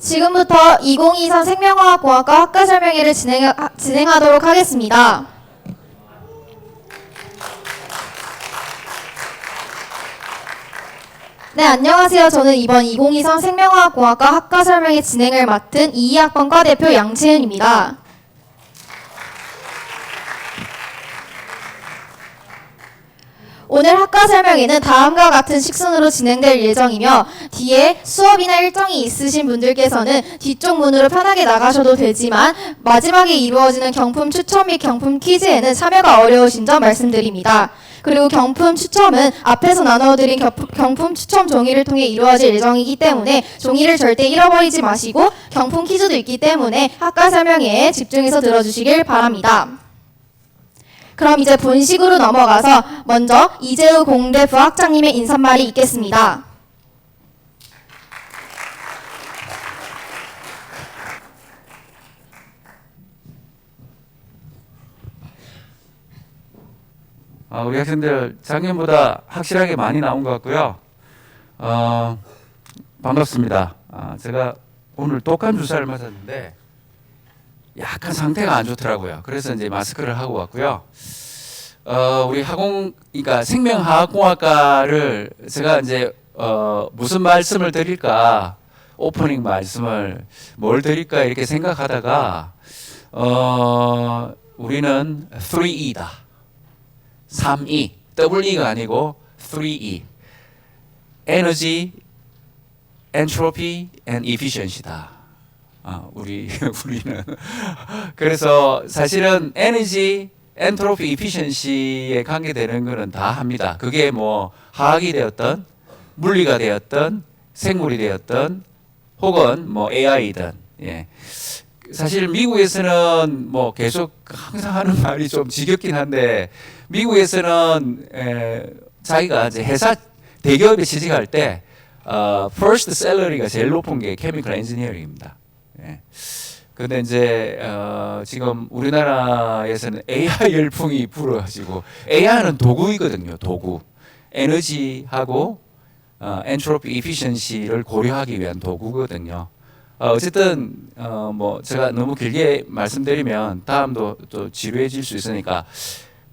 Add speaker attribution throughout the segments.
Speaker 1: 지금부터 2023 생명화학공학과 학과 설명회를 진행하도록 하겠습니다. 네, 안녕하세요. 저는 이번 2023 생명화학공학과 학과 설명회 진행을 맡은 22학번과 대표 양채은입니다. 오늘 학과 설명회는 다음과 같은 식순으로 진행될 예정이며 뒤에 수업이나 일정이 있으신 분들께서는 뒤쪽 문으로 편하게 나가셔도 되지만 마지막에 이루어지는 경품 추첨 및 경품 퀴즈에는 참여가 어려우신 점 말씀드립니다. 그리고 경품 추첨은 앞에서 나눠드린 경품 추첨 종이를 통해 이루어질 예정이기 때문에 종이를 절대 잃어버리지 마시고 경품 퀴즈도 있기 때문에 학과 설명회에 집중해서 들어주시길 바랍니다. 그럼 이제 본식으로 넘어가서 먼저 이재우 공대 부학장님의 인사말이 있겠습니다.
Speaker 2: 우리 학생들 작년보다 확실하게 많이 나온 것 같고요. 반갑습니다. 제가 오늘 독감 주사를 맞았는데 약간 상태가 안 좋더라고요. 그래서 이제 마스크를 하고 왔고요. 우리 그러니까 생명화학공학과를 제가 이제 무슨 말씀을 드릴까, 오프닝 말씀을 뭘 드릴까 이렇게 생각하다가 우리는 3E다. 3E, WE가 아니고 3E. 에너지, 엔트로피, and efficiency다. 우리는 그래서 사실은 에너지, 엔트로피, 이피션시에 관계되는 거는 다 합니다. 그게 뭐 화학이 되었던 물리가 되었던 생물이 되었던 혹은 뭐 AI든. 예. 사실 미국에서는 뭐 계속 항상 하는 말이 좀 지겹긴 한데 미국에서는 자기가 이제 회사 대기업에 취직할 때 first salary가 제일 높은 게 케미컬 엔지니어링입니다. 예. 근데 이제 지금 우리나라에서는 AI 열풍이 불어가지고 AI는 도구이거든요. 도구. 에너지하고 엔트로피 이피션시를 고려하기 위한 도구거든요. 어쨌든 뭐 제가 너무 길게 말씀드리면 다음도 또 지루해질 수 있으니까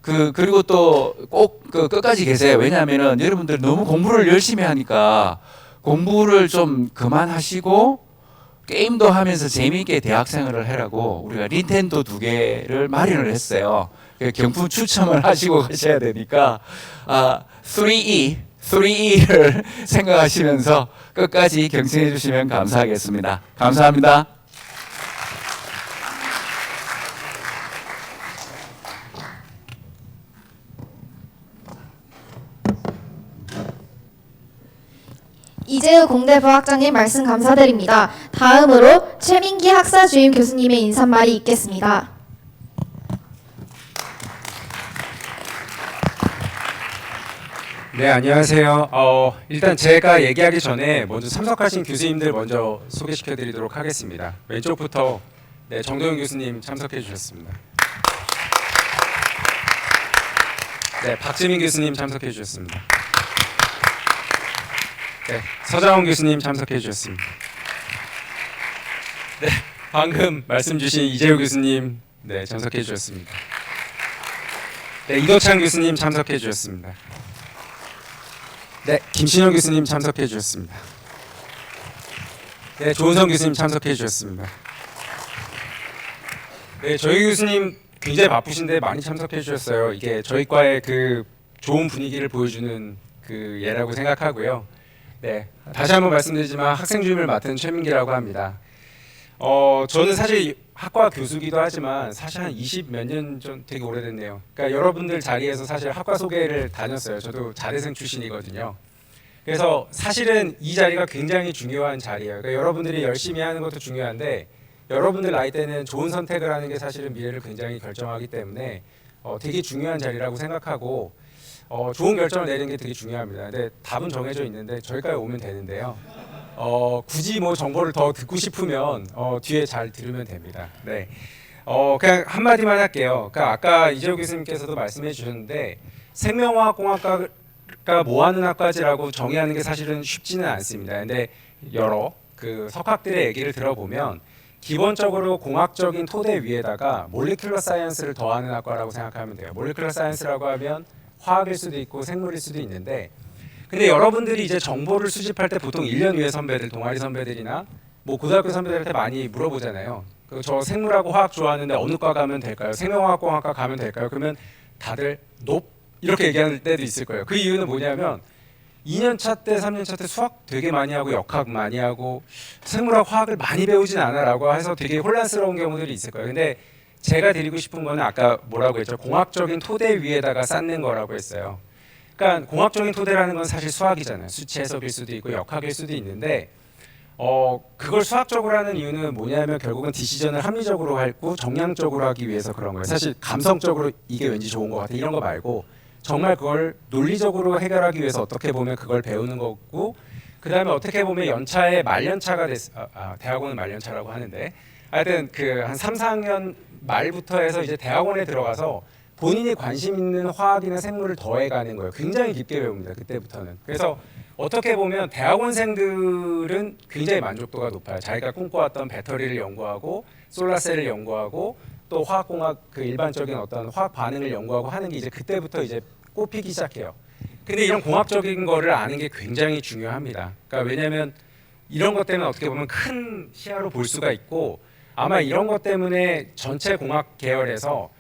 Speaker 2: 그리고 또 꼭 끝까지 계세요. 왜냐하면은 여러분들 너무 공부를 열심히 하니까 공부를 좀 그만하시고 게임도 하면서 재미있게 대학 생활을 하라고 우리가 닌텐도 2개를 마련을 했어요. 경품 추첨을 하시고 가셔야 되니까 3E를 생각하시면서 끝까지 경청해 주시면 감사하겠습니다. 감사합니다.
Speaker 1: 이재우 공대 부학장님 말씀 감사드립니다. 다음으로 최민기 학사 주임 교수님의 인사말이 있겠습니다.
Speaker 3: 네, 안녕하세요. 일단 제가 얘기하기 전에 먼저 참석하신 교수님들 먼저 소개시켜 드리도록 하겠습니다. 왼쪽부터 정도영 교수님 참석해 주셨습니다. 네, 박지민 교수님 참석해 주셨습니다. 네, 서장훈 교수님 참석해 주셨습니다. 네, 방금 말씀 주신 이재우 교수님 참석해 주셨습니다. 네, 이도찬 교수님 참석해 주셨습니다. 네, 김신영 교수님 참석해 주셨습니다. 네, 조은성 교수님 참석해 주셨습니다. 네, 저희 교수님 굉장히 바쁘신데 많이 참석해 주셨어요. 이게 저희 과의 그 좋은 분위기를 보여주는 그 예라고 생각하고요. 네, 다시 한번 말씀드리지만 학생 주임을 맡은 최민기라고 합니다. 저는 사실 학과 교수기도 하지만 사실 한 20 몇 년 전 되게 오래됐네요. 그러니까 여러분들 자리에서 사실 학과 소개를 다녔어요. 저도 자대생 출신이거든요. 그래서 사실은 이 자리가 굉장히 중요한 자리예요. 그러니까 여러분들이 열심히 하는 것도 중요한데 여러분들 나이 때는 좋은 선택을 하는 게 사실은 미래를 굉장히 결정하기 때문에 되게 중요한 자리라고 생각하고 좋은 결정을 내리는 게 되게 중요합니다. 근데 답은 정해져 있는데 저희까지 오면 되는데요. 굳이 뭐 정보를 더 듣고 싶으면 뒤에 잘 들으면 됩니다. 네. 그냥 한마디만 할게요. 그러니까 아까 이재호 교수님께서도 말씀해 주셨는데 생명화학공학과가 뭐 하는 학과지라고 정의하는 게 사실은 쉽지는 않습니다. 근데 여러 그 석학들의 얘기를 들어보면 기본적으로 공학적인 토대 위에다가 몰리큘러 사이언스를 더하는 학과라고 생각하면 돼요. 몰리큘러 사이언스라고 하면 화학일 수도 있고 생물일 수도 있는데, 근데 여러분들이 이제 정보를 수집할 때 보통 1년 위에 선배들, 동아리 선배들이나 뭐 고등학교 선배들한테 많이 물어보잖아요. 저 생물하고 화학 좋아하는데 어느 과 가면 될까요? 생명화학공학과 가면 될까요? 그러면 다들 높 이렇게 얘기하는 때도 있을 거예요. 그 이유는 뭐냐면 2년차 때, 3년차 때 수학 되게 많이 하고 역학 많이 하고 생물학, 화학을 많이 배우진 않아라고 해서 되게 혼란스러운 경우들이 있을 거예요. 근데 제가 드리고 싶은 거는 아까 뭐라고 했죠? 공학적인 토대 위에다가 쌓는 거라고 했어요. 그러니까 공학적인 토대라는 건 사실 수학이잖아요. 수치 해석일 수도 있고 역학일 수도 있는데 그걸 수학적으로 하는 이유는 뭐냐면 결국은 디시전을 합리적으로 하고 정량적으로 하기 위해서 그런 거예요. 사실 감성적으로 이게 왠지 좋은 것 같아 이런 거 말고 정말 그걸 논리적으로 해결하기 위해서 어떻게 보면 그걸 배우는 거고, 그 다음에 어떻게 보면 연차에 말년차가 대학원은 말년차라고 하는데 하여튼 그 한 3, 4학년 말부터 해서 이제 대학원에 들어가서 본인이 관심 있는 화학이나 생물을 더해가는 거예요. 굉장히 깊게 배웁니다. 그때부터는. 그래서 어떻게 보면 대학원생들은 굉장히 만족도가 높아요. 자기가 꿈꿔왔던 배터리를 연구하고 솔라셀을 연구하고 또 화학공학 그 일반적인 어떤 화학 반응을 연구하고 하는 게 이제 그때부터 이제 꼽히기 시작해요. 근데 이런 공학적인 거를 아는 게 굉장히 중요합니다. 그러니까 왜냐하면 이런 것 때문에 어떻게 보면 큰 시야로 볼 수가 있고, 아마 이런 것 때문에 전체 공학 계열에서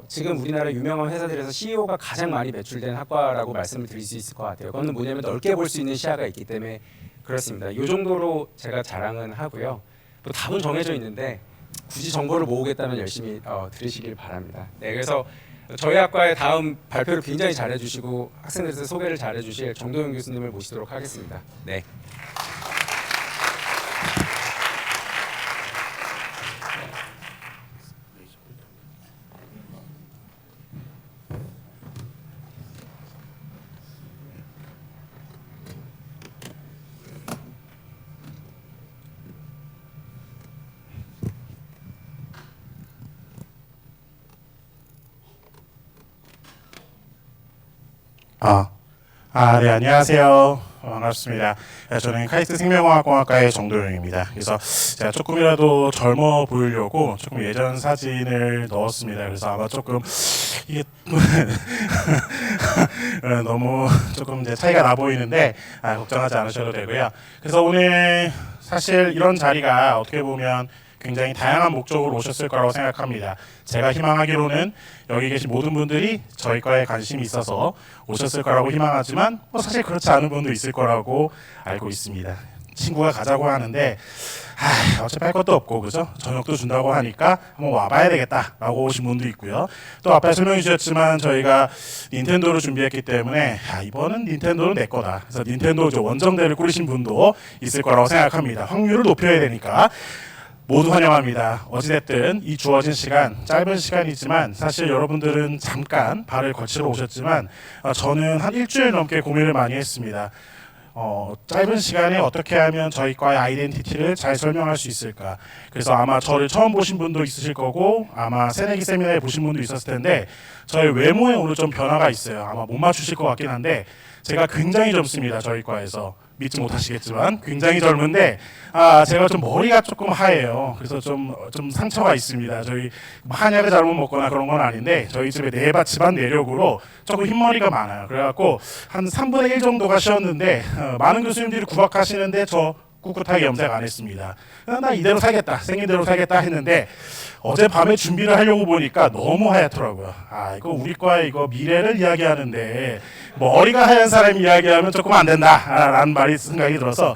Speaker 3: 지금 우리나라 유명한 회사들에서 CEO가 가장 많이 배출된 학과라고 말씀을 드릴 수 있을 것 같아요. 그건 뭐냐면 넓게 볼 수 있는 시야가 있기 때문에 그렇습니다. 이 정도로 제가 자랑은 하고요. 또 답은 정해져 있는데 굳이 정보를 모으겠다면 열심히 들으시길 바랍니다. 네, 그래서 저희 학과의 다음 발표를 굉장히 잘해주시고 학생들한테 소개를 잘해주실 정도영 교수님을 모시도록 하겠습니다. 네.
Speaker 4: 네, 안녕하세요. 반갑습니다. 저는 카이스트 생명화학공학과의 정도영입니다. 그래서 제가 조금이라도 젊어 보이려고 조금 예전 사진을 넣었습니다. 그래서 아마 조금 이게 너무 조금 이제 차이가 나 보이는데 걱정하지 않으셔도 되고요. 그래서 오늘 사실 이런 자리가 어떻게 보면 굉장히 다양한 목적으로 오셨을 거라고 생각합니다. 제가 희망하기로는 여기 계신 모든 분들이 저희 과에 관심이 있어서 오셨을 거라고 희망하지만 사실 그렇지 않은 분도 있을 거라고 알고 있습니다. 친구가 가자고 하는데 어차피 할 것도 없고 그죠? 저녁도 준다고 하니까 한번 와봐야 되겠다라고 오신 분도 있고요. 또 앞에 설명해 주셨지만 저희가 닌텐도를 준비했기 때문에 이번은 닌텐도는 내 거다. 그래서 닌텐도 원정대를 꾸리신 분도 있을 거라고 생각합니다. 확률을 높여야 되니까 모두 환영합니다. 어찌됐든 이 주어진 시간, 짧은 시간이지만 사실 여러분들은 잠깐 발을 거치러 오셨지만 저는 한 일주일 넘게 고민을 많이 했습니다. 짧은 시간에 어떻게 하면 저희 과의 아이덴티티를 잘 설명할 수 있을까. 그래서 아마 저를 처음 보신 분도 있으실 거고 아마 새내기 세미나에 보신 분도 있었을 텐데 저희 외모에 오늘 좀 변화가 있어요. 아마 못 맞추실 것 같긴 한데 제가 굉장히 젊습니다. 저희 과에서. 믿지 못하시겠지만 굉장히 젊은데 제가 좀 머리가 조금 하얘요. 그래서 좀 상처가 있습니다. 저희 한약을 잘못 먹거나 그런 건 아닌데 저희 집에 집안 내력으로 조금 흰머리가 많아요. 그래갖고 한 3분의 1 정도가 쉬었는데 많은 교수님들이 구박하시는데 저 꿋꿋하게 염색 안 했습니다. 나 이대로 살겠다, 생긴 대로 살겠다 했는데 어젯밤에 준비를 하려고 보니까 너무 하얗더라고요. 이거 우리 과의 이거 미래를 이야기하는데 머리가 하얀 사람이 이야기하면 조금 안 된다라는 말이 생각이 들어서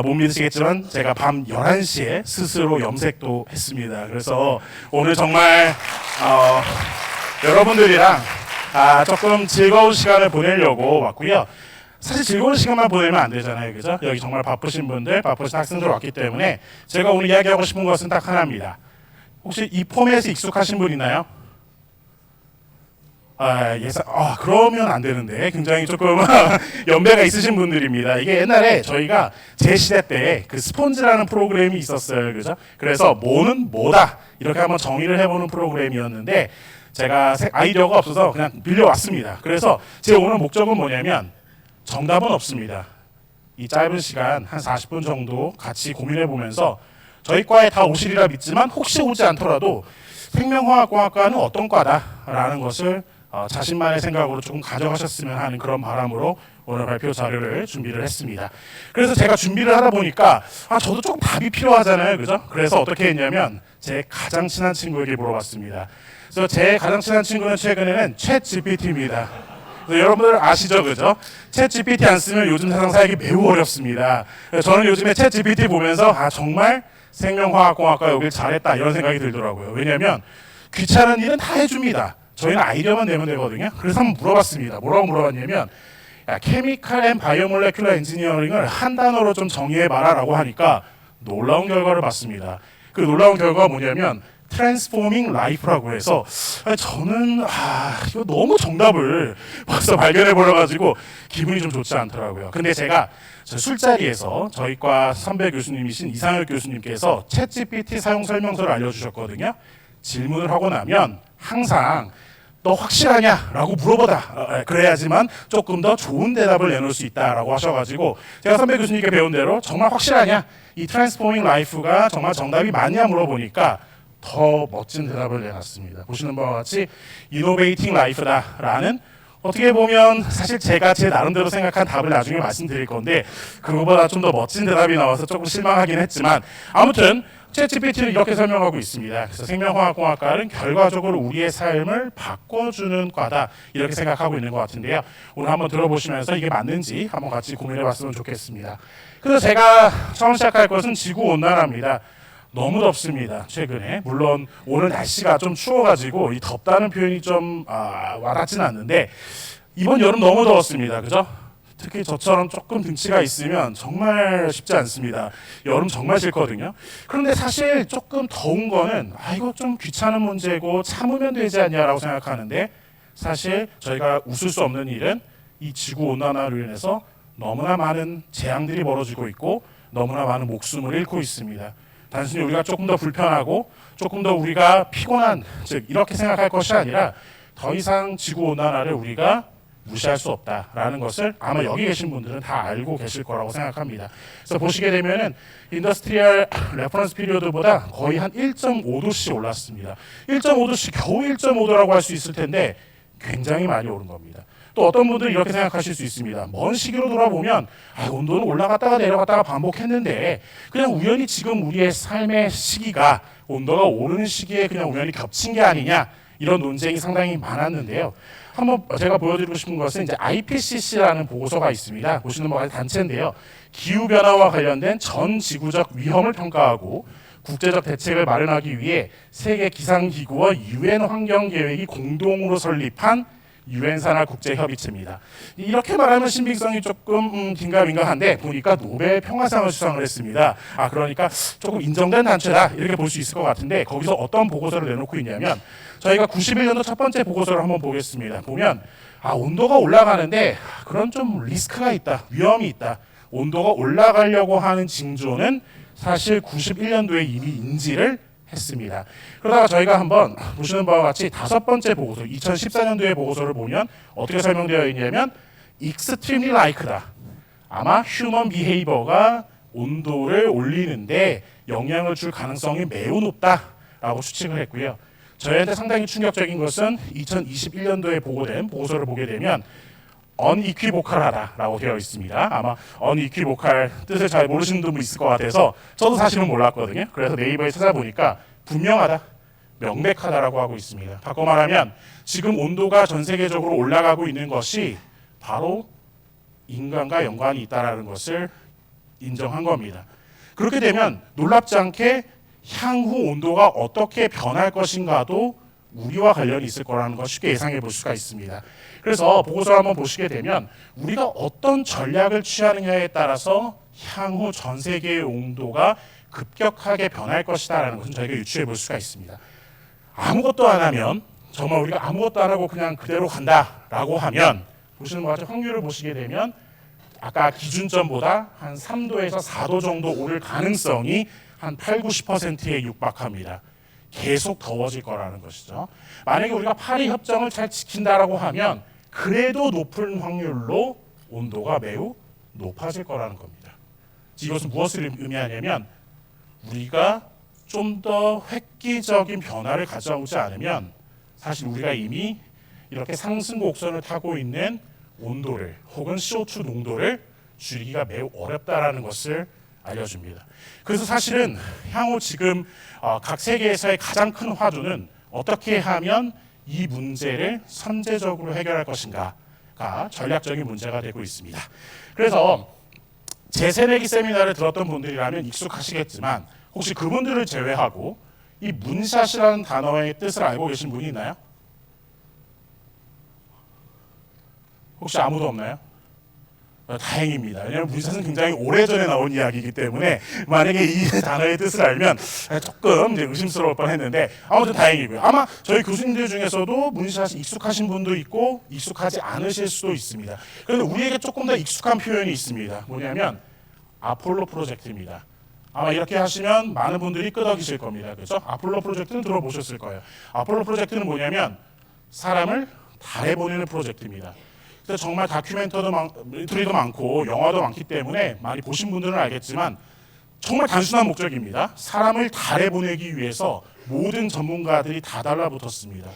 Speaker 4: 못 믿으시겠지만 제가 밤 11시에 스스로 염색도 했습니다. 그래서 오늘 정말 여러분들이랑 조금 즐거운 시간을 보내려고 왔고요. 사실 즐거운 시간만 보내면 안 되잖아요. 그죠? 여기 정말 바쁘신 분들, 바쁘신 학생들 왔기 때문에 제가 오늘 이야기하고 싶은 것은 딱 하나입니다. 혹시 이 포맷에 익숙하신 분 있나요? 그러면 안 되는데 굉장히 조금 연배가 있으신 분들입니다. 이게 옛날에 저희가 제 시대 때 그 스폰지라는 프로그램이 있었어요. 그죠? 그래서 뭐는 뭐다 이렇게 한번 정의를 해보는 프로그램이었는데 제가 아이디어가 없어서 그냥 빌려왔습니다. 그래서 제 오늘 목적은 뭐냐면 정답은 없습니다. 이 짧은 시간 한 40분 정도 같이 고민해 보면서 저희 과에 다 오시리라 믿지만 혹시 오지 않더라도 생명화학공학과는 어떤 과다라는 것을 자신만의 생각으로 조금 가져가셨으면 하는 그런 바람으로 오늘 발표 자료를 준비를 했습니다. 그래서 제가 준비를 하다 보니까 저도 조금 답이 필요하잖아요, 그죠? 그래서 어떻게 했냐면 제 가장 친한 친구에게 물어봤습니다. 그래서 제 가장 친한 친구는 최근에는 챗 GPT입니다. 여러분들 아시죠, 그죠? 챗 GPT 안 쓰면 요즘 세상 살기 매우 어렵습니다. 저는 요즘에 챗 GPT 보면서 정말 생명화학공학과 여길 잘했다 이런 생각이 들더라고요. 왜냐하면 귀찮은 일은 다 해줍니다. 저희는 아이디어만 내면 되거든요. 그래서 한번 물어봤습니다. 뭐라고 물어봤냐면 케미칼 앤 바이오몰레큘러 엔지니어링을 한 단어로 좀 정의해봐라라고 하니까 놀라운 결과를 봤습니다. 그 놀라운 결과가 뭐냐면 트랜스포밍 라이프라고 해서 저는 이거 너무 정답을 벌써 발견해 버려가지고 기분이 좀 좋지 않더라고요. 근데 제가 술자리에서 저희과 선배 교수님이신 이상혁 교수님께서 챗GPT 사용 설명서를 알려주셨거든요. 질문을 하고 나면 항상 너 확실하냐? 라고 물어보다. 그래야지만 조금 더 좋은 대답을 내놓을 수 있다라고 하셔가지고 제가 선배 교수님께 배운 대로 정말 확실하냐? 이 트랜스포밍 라이프가 정말 정답이 맞냐 물어보니까 더 멋진 대답을 내놨습니다. 보시는 바와 같이 이노베이팅 라이프다라는 어떻게 보면 사실 제가 제 나름대로 생각한 답을 나중에 말씀드릴 건데 그거보다 좀 더 멋진 대답이 나와서 조금 실망하긴 했지만 아무튼 챗GPT는 이렇게 설명하고 있습니다. 그래서 생명화학공학과는 결과적으로 우리의 삶을 바꿔주는 과다 이렇게 생각하고 있는 것 같은데요. 오늘 한번 들어보시면서 이게 맞는지 한번 같이 고민해봤으면 좋겠습니다. 그래서 제가 처음 시작할 것은 지구온난화입니다. 너무 덥습니다. 최근에 물론 오늘 날씨가 좀 추워가지고 이 덥다는 표현이 좀 와닿지는 않는데 이번 여름 너무 더웠습니다. 그죠? 특히 저처럼 조금 등치가 있으면 정말 쉽지 않습니다. 여름 정말 싫거든요. 그런데 사실 조금 더운 거는 이거 좀 귀찮은 문제고 참으면 되지 않냐라고 생각하는데 사실 저희가 웃을 수 없는 일은 이 지구 온난화로 인해서 너무나 많은 재앙들이 벌어지고 있고 너무나 많은 목숨을 잃고 있습니다. 단순히 우리가 조금 더 불편하고 조금 더 우리가 피곤한 즉 이렇게 생각할 것이 아니라 더 이상 지구 온난화를 우리가 무시할 수 없다라는 것을 아마 여기 계신 분들은 다 알고 계실 거라고 생각합니다. 그래서 보시게 되면은 인더스트리얼 레퍼런스 피리어드보다 거의 한 1.5도씩 올랐습니다. 1.5도씩 겨우 1.5도라고 할 수 있을 텐데 굉장히 많이 오른 겁니다. 또 어떤 분들은 이렇게 생각하실 수 있습니다. 먼 시기로 돌아보면 온도는 올라갔다가 내려갔다가 반복했는데 그냥 우연히 지금 우리의 삶의 시기가 온도가 오르는 시기에 그냥 우연히 겹친 게 아니냐 이런 논쟁이 상당히 많았는데요. 한번 제가 보여드리고 싶은 것은 이제 IPCC라는 보고서가 있습니다. 보시는 바와 같이 단체인데요. 기후 변화와 관련된 전 지구적 위험을 평가하고 국제적 대책을 마련하기 위해 세계 기상기구와 유엔 환경 계획이 공동으로 설립한 유엔 산하 국제 협의체입니다. 이렇게 말하면 신빙성이 조금 긴가민가한데 보니까 노벨 평화상을 수상을 했습니다. 그러니까 조금 인정된 단체다 이렇게 볼 수 있을 것 같은데 거기서 어떤 보고서를 내놓고 있냐면 저희가 91년도 첫 번째 보고서를 한번 보겠습니다. 보면 온도가 올라가는데 그런 좀 리스크가 있다, 위험이 있다. 온도가 올라가려고 하는 징조는 사실 91년도에 이미 인지를 했습니다. 그러다가 저희가 한번 보시는 바와 같이 다섯 번째 보고서 2014년도의 보고서를 보면 어떻게 설명되어 있냐면 extremely like다. 아마 human behavior가 온도를 올리는데 영향을 줄 가능성이 매우 높다라고 추측을 했고요. 저희한테 상당히 충격적인 것은 2021년도에 보고된 보고서를 보게 되면 unequivocal하다라고 되어 있습니다. 아마 unequivocal 뜻을 잘 모르시는 분도 있을 것 같아서 저도 사실은 몰랐거든요. 그래서 네이버에 찾아보니까 분명하다, 명백하다라고 하고 있습니다. 바꿔 말하면 지금 온도가 전 세계적으로 올라가고 있는 것이 바로 인간과 연관이 있다는 것을 인정한 겁니다. 그렇게 되면 놀랍지 않게 향후 온도가 어떻게 변할 것인가도 우리와 관련이 있을 거라는 걸 쉽게 예상해 볼 수가 있습니다. 그래서 보고서를 한번 보시게 되면 우리가 어떤 전략을 취하느냐에 따라서 향후 전 세계의 온도가 급격하게 변할 것이다라는 것은 저희가 유추해 볼 수가 있습니다. 아무것도 안 하면 정말 우리가 아무것도 안 하고 그냥 그대로 간다라고 하면 보시는 것 같이 확률을 보시게 되면 아까 기준점보다 한 3도에서 4도 정도 오를 가능성이 한 8, 90%에 육박합니다. 계속 더워질 거라는 것이죠. 만약에 우리가 파리 협정을 잘 지킨다라고 하면 그래도 높은 확률로 온도가 매우 높아질 거라는 겁니다. 이것은 무엇을 의미하냐면 우리가 좀 더 획기적인 변화를 가져오지 않으면 사실 우리가 이미 이렇게 상승 곡선을 타고 있는 온도를 혹은 CO2 농도를 줄이기가 매우 어렵다라는 것을 알려줍니다. 그래서 사실은 향후 지금 각 세계에서의 가장 큰 화두는 어떻게 하면 이 문제를 선제적으로 해결할 것인가가 전략적인 문제가 되고 있습니다. 그래서 제 새내기 세미나를 들었던 분들이라면 익숙하시겠지만 혹시 그분들을 제외하고 이 문샷이라는 단어의 뜻을 알고 계신 분이 있나요? 혹시 아무도 없나요? 다행입니다. 왜냐하면 문샷은 굉장히 오래전에 나온 이야기이기 때문에 만약에 이 단어의 뜻을 알면 조금 이제 의심스러울 뻔했는데 아무튼 다행이고요. 아마 저희 교수님들 중에서도 문샷이 익숙하신 분도 있고 익숙하지 않으실 수도 있습니다. 그런데 우리에게 조금 더 익숙한 표현이 있습니다. 뭐냐면 아폴로 프로젝트입니다. 아마 이렇게 하시면 많은 분들이 끄덕이실 겁니다. 그렇죠? 아폴로 프로젝트는 들어보셨을 거예요. 아폴로 프로젝트는 뭐냐면 사람을 달에 보내는 프로젝트입니다. 그래서 정말 다큐멘터리도 많고 영화도 많기 때문에 많이 보신 분들은 알겠지만 정말 단순한 목적입니다. 사람을 달에 보내기 위해서 모든 전문가들이 다 달라붙었습니다.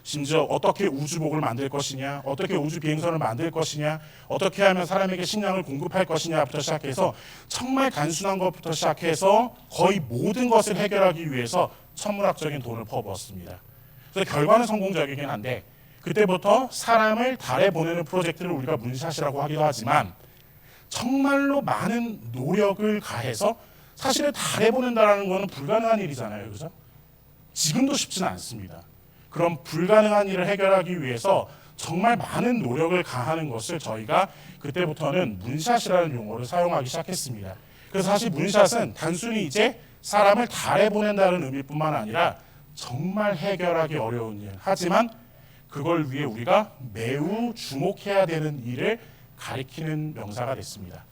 Speaker 4: 심지어 어떻게 우주복을 만들 것이냐, 어떻게 우주 비행선을 만들 것이냐, 어떻게 하면 사람에게 식량을 공급할 것이냐부터 시작해서 정말 단순한 것부터 시작해서 거의 모든 것을 해결하기 위해서 천문학적인 돈을 퍼부었습니다. 그래서 결과는 성공적이긴 한데 그때부터 사람을 달에 보내는 프로젝트를 우리가 문샷이라고 하기도 하지만 정말로 많은 노력을 가해서 사실은 달에 보낸다는 것은 불가능한 일이잖아요. 그렇죠? 지금도 쉽지는 않습니다. 그런 불가능한 일을 해결하기 위해서 정말 많은 노력을 가하는 것을 저희가 그때부터는 문샷이라는 용어를 사용하기 시작했습니다. 그래서 사실 문샷은 단순히 이제 사람을 달에 보낸다는 의미뿐만 아니라 정말 해결하기 어려운 일, 하지만 그걸 위해 우리가 매우 주목해야 되는 일을 가리키는 명사가 됐습니다.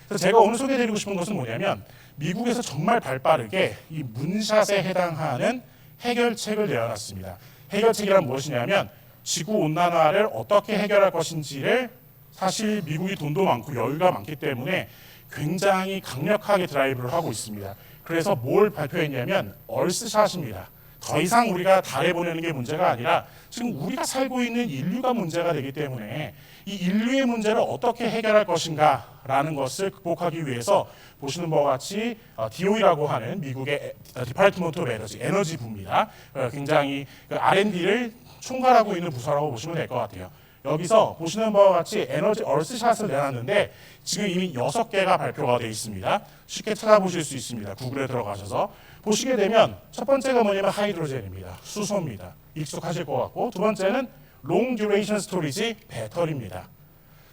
Speaker 4: 그래서 제가 오늘 소개해드리고 싶은 것은 뭐냐면 미국에서 정말 발빠르게 이 문샷에 해당하는 해결책을 내어놨습니다. 해결책이란 무엇이냐면 지구온난화를 어떻게 해결할 것인지를 사실 미국이 돈도 많고 여유가 많기 때문에 굉장히 강력하게 드라이브를 하고 있습니다. 그래서 뭘 발표했냐면 얼스샷입니다. 더 이상 우리가 달에 보내는 게 문제가 아니라 지금 우리가 살고 있는 인류가 문제가 되기 때문에 이 인류의 문제를 어떻게 해결할 것인가라는 것을 극복하기 위해서 보시는 바와 같이 DOE라고 하는 미국의 디파트먼트 오브 에너지 부입니다. 굉장히 R&D를 총괄하고 있는 부서라고 보시면 될 것 같아요. 여기서 보시는 바와 같이 에너지 얼스샷을 내놨는데 지금 이미 6개가 발표가 되어 있습니다. 쉽게 찾아보실 수 있습니다. 구글에 들어가셔서 보시게 되면 첫 번째가 뭐냐면 하이드로젠입니다. 수소입니다. 익숙하실 것 같고 두 번째는 롱 듀레이션 스토리지 배터리입니다.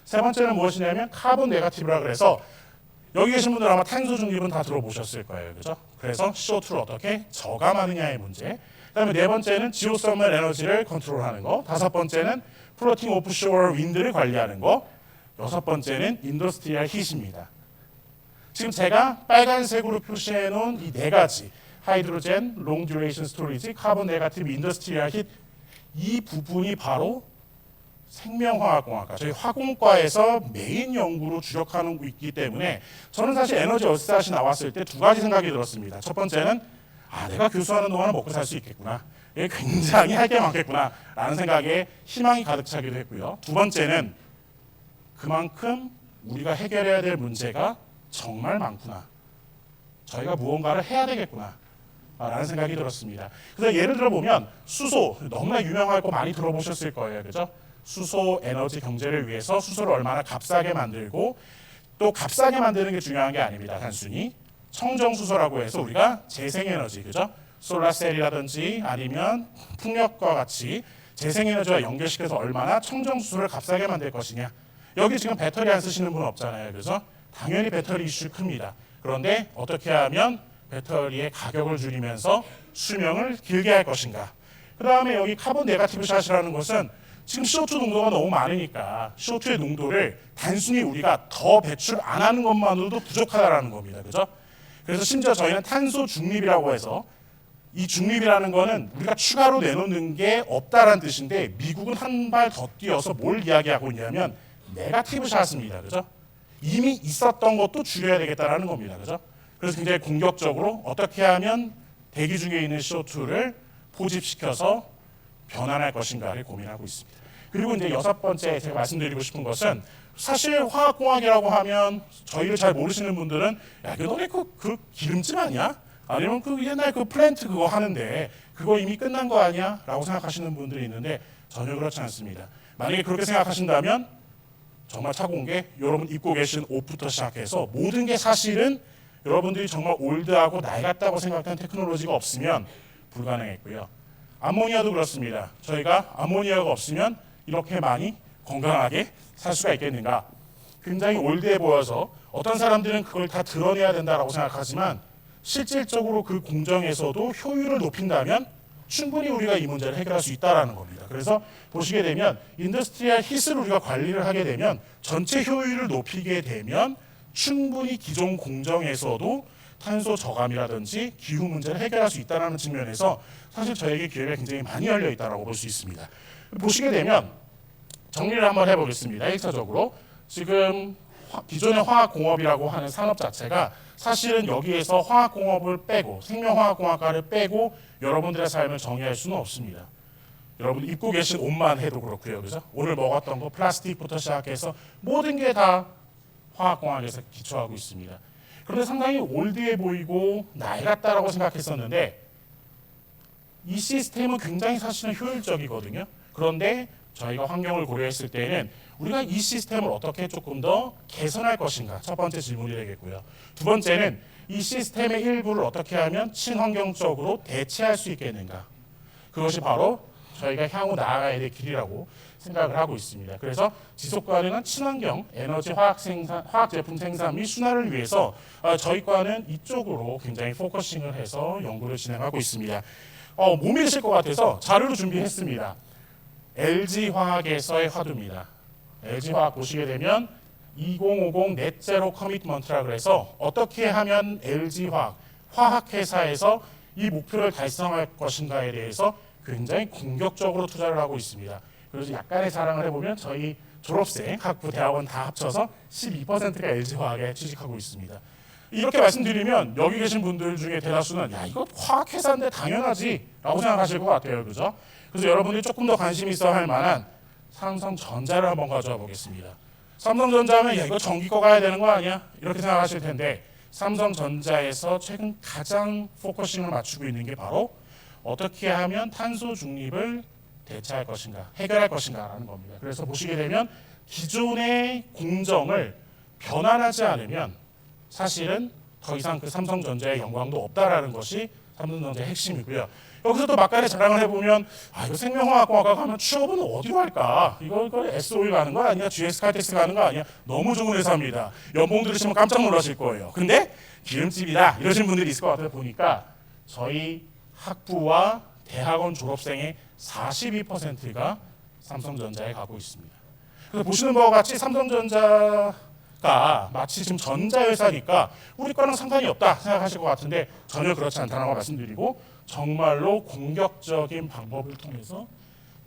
Speaker 4: 세 번째는 무엇이냐면 카본 네거티브라 그래서 여기 계신 분들 아마 탄소 중립은 다 들어보셨을 거예요. 그죠? 그래서 CO2를 어떻게 저감하느냐의 문제. 그다음에 네 번째는 지오서멀 에너지를 컨트롤하는 거. 다섯 번째는 플로팅 오프쇼어 윈드를 관리하는 거. 여섯 번째는 인더스트리얼 힛입니다. 지금 제가 빨간색으로 표시해 놓은 이 네 가지 하이드로젠, 롱 듀레이션 스토리지, 카본 네거티브, 인더스트리얼 힛 이 부분이 바로 생명화학공학과 저희 화공과에서 메인 연구로 주력하는 거 있기 때문에 저는 사실 에너지 얼스샷이 나왔을 때 두 가지 생각이 들었습니다. 첫 번째는 내가 교수하는 동안은 먹고 살 수 있겠구나. 이게 굉장히 할 게 많겠구나 라는 생각에 희망이 가득 차기도 했고요. 두 번째는 그만큼 우리가 해결해야 될 문제가 정말 많구나. 저희가 무언가를 해야 되겠구나 라는 생각이 들었습니다. 그래서 예를 들어 보면 수소 너무나 유명하고 많이 들어보셨을 거예요. 그죠? 수소 에너지 경제를 위해서 수소를 얼마나 값싸게 만들고 또 값싸게 만드는 게 중요한 게 아닙니다. 단순히 청정수소라고 해서 우리가 재생에너지, 그죠? 솔라셀이라든지 아니면 풍력과 같이 재생에너지와 연결시켜서 얼마나 청정수소를 값싸게 만들 것이냐. 여기 지금 배터리 안 쓰시는 분 없잖아요. 그래서 당연히 배터리 이슈 큽니다. 그런데 어떻게 하면 배터리의 가격을 줄이면서 수명을 길게 할 것인가. 그 다음에 여기 카본 네거티브 샷이라는 것은 지금 CO2 농도가 너무 많으니까 CO2의 농도를 단순히 우리가 더 배출 안 하는 것만으로도 부족하다라는 겁니다. 그죠? 그래서 심지어 저희는 탄소 중립이라고 해서 이 중립이라는 거는 우리가 추가로 내놓는 게 없다라는 뜻인데 미국은 한 발 더 뛰어서 뭘 이야기하고 있냐면 네거티브 샷입니다. 그죠? 이미 있었던 것도 줄여야 되겠다라는 겁니다. 그죠? 그래서 굉장히 공격적으로 어떻게 하면 대기 중에 있는 CO2를 포집시켜서 변환할 것인가를 고민하고 있습니다. 그리고 이제 여섯 번째 제가 말씀드리고 싶은 것은 사실 화학공학이라고 하면 저희를 잘 모르시는 분들은 야, 이거 너네 그 기름집 아니야? 아니면 그 옛날 그 플랜트 그거 하는데 그거 이미 끝난 거 아니야? 라고 생각하시는 분들이 있는데 전혀 그렇지 않습니다. 만약에 그렇게 생각하신다면 정말 차가운 게 여러분 입고 계신 옷부터 시작해서 모든 게 사실은 여러분들이 정말 올드하고 낡았다고 생각하는 테크놀로지가 없으면 불가능했고요. 암모니아도 그렇습니다. 저희가 암모니아가 없으면 이렇게 많이 건강하게 살 수가 있겠는가? 굉장히 올드해 보여서 어떤 사람들은 그걸 다 드러내야 된다라고 생각하지만 실질적으로 그 공정에서도 효율을 높인다면 충분히 우리가 이 문제를 해결할 수 있다라는 겁니다. 그래서 보시게 되면 인더스트리얼 히스를 우리가 관리를 하게 되면 전체 효율을 높이게 되면 충분히 기존 공정에서도 탄소 저감이라든지 기후 문제를 해결할 수 있다는 측면에서 사실 저에게 기회가 굉장히 많이 열려 있다고 볼 수 있습니다. 보시게 되면 정리를 한번 해보겠습니다. 1차적으로 지금 기존의 화학공업이라고 하는 산업 자체가 사실은 여기에서 화학공업을 빼고 생명화학공학과를 빼고 여러분들의 삶을 정의할 수는 없습니다. 여러분 입고 계신 옷만 해도 그렇고요. 그죠? 오늘 먹었던 거 플라스틱부터 시작해서 모든 게 다 화학공학에서 기초하고 있습니다. 그런데 상당히 올드해 보이고 낡았다라고 생각했었는데 이 시스템은 굉장히 사실은 효율적이거든요. 그런데 저희가 환경을 고려했을 때는 우리가 이 시스템을 어떻게 조금 더 개선할 것인가 첫 번째 질문이 되겠고요. 두 번째는 이 시스템의 일부를 어떻게 하면 친환경적으로 대체할 수 있겠는가. 그것이 바로 저희가 향후 나아가야 될 길이라고 생각을 하고 있습니다. 그래서 지속가능한 친환경 에너지 화학 제품 생산 및 순환을 위해서 저희과는 이쪽으로 굉장히 포커싱을 해서 연구를 진행하고 있습니다. 못 믿으실 것 같아서 자료를 준비했습니다. LG화학에서의 화두입니다. LG화학 보시게 되면 2050 넷제로 커미트먼트라 그래서 어떻게 하면 LG화학 화학회사에서 이 목표를 달성할 것인가에 대해서 굉장히 공격적으로 투자를 하고 있습니다. 그래서 약간의 자랑을 해보면 저희 졸업생 학부 대학원 다 합쳐서 12%가 LG화학에 취직하고 있습니다. 이렇게 말씀드리면 여기 계신 분들 중에 대다수는 야 이거 화학회사인데 당연하지 라고 생각하실 것 같아요. 그죠? 그래서 여러분들이 조금 더 관심 있어 할 만한 삼성전자를 한번 가져와 보겠습니다. 삼성전자 하면 야 이거 전기 거 가야 되는 거 아니야? 이렇게 생각하실 텐데 삼성전자에서 최근 가장 포커싱을 맞추고 있는 게 바로 어떻게 하면 탄소 중립을 대체할 것인가, 해결할 것인가라는 겁니다. 그래서 보시게 되면 기존의 공정을 변환하지 않으면 사실은 더 이상 그 삼성전자의 영광도 없다라는 것이 삼성전자의 핵심이고요. 여기서 또 막간의 자랑을 해보면 이거 생명화학공학과 가면 취업은 어디로 할까? 이거 SOE 가는 거 아니야? GS 칼텍스 가는 거 아니야? 너무 좋은 회사입니다. 연봉 들으시면 깜짝 놀라실 거예요. 근데 기름집이다 이러신 분들이 있을 것 같아서 보니까 저희 학부와 대학원 졸업생의 42%가 삼성전자에 가고 있습니다. 그래서 보시는 바와 같이 삼성전자가 마치 지금 전자회사니까 우리 거랑 상관이 없다 생각하실 것 같은데 전혀 그렇지 않다는 거 말씀드리고 정말로 공격적인 방법을 통해서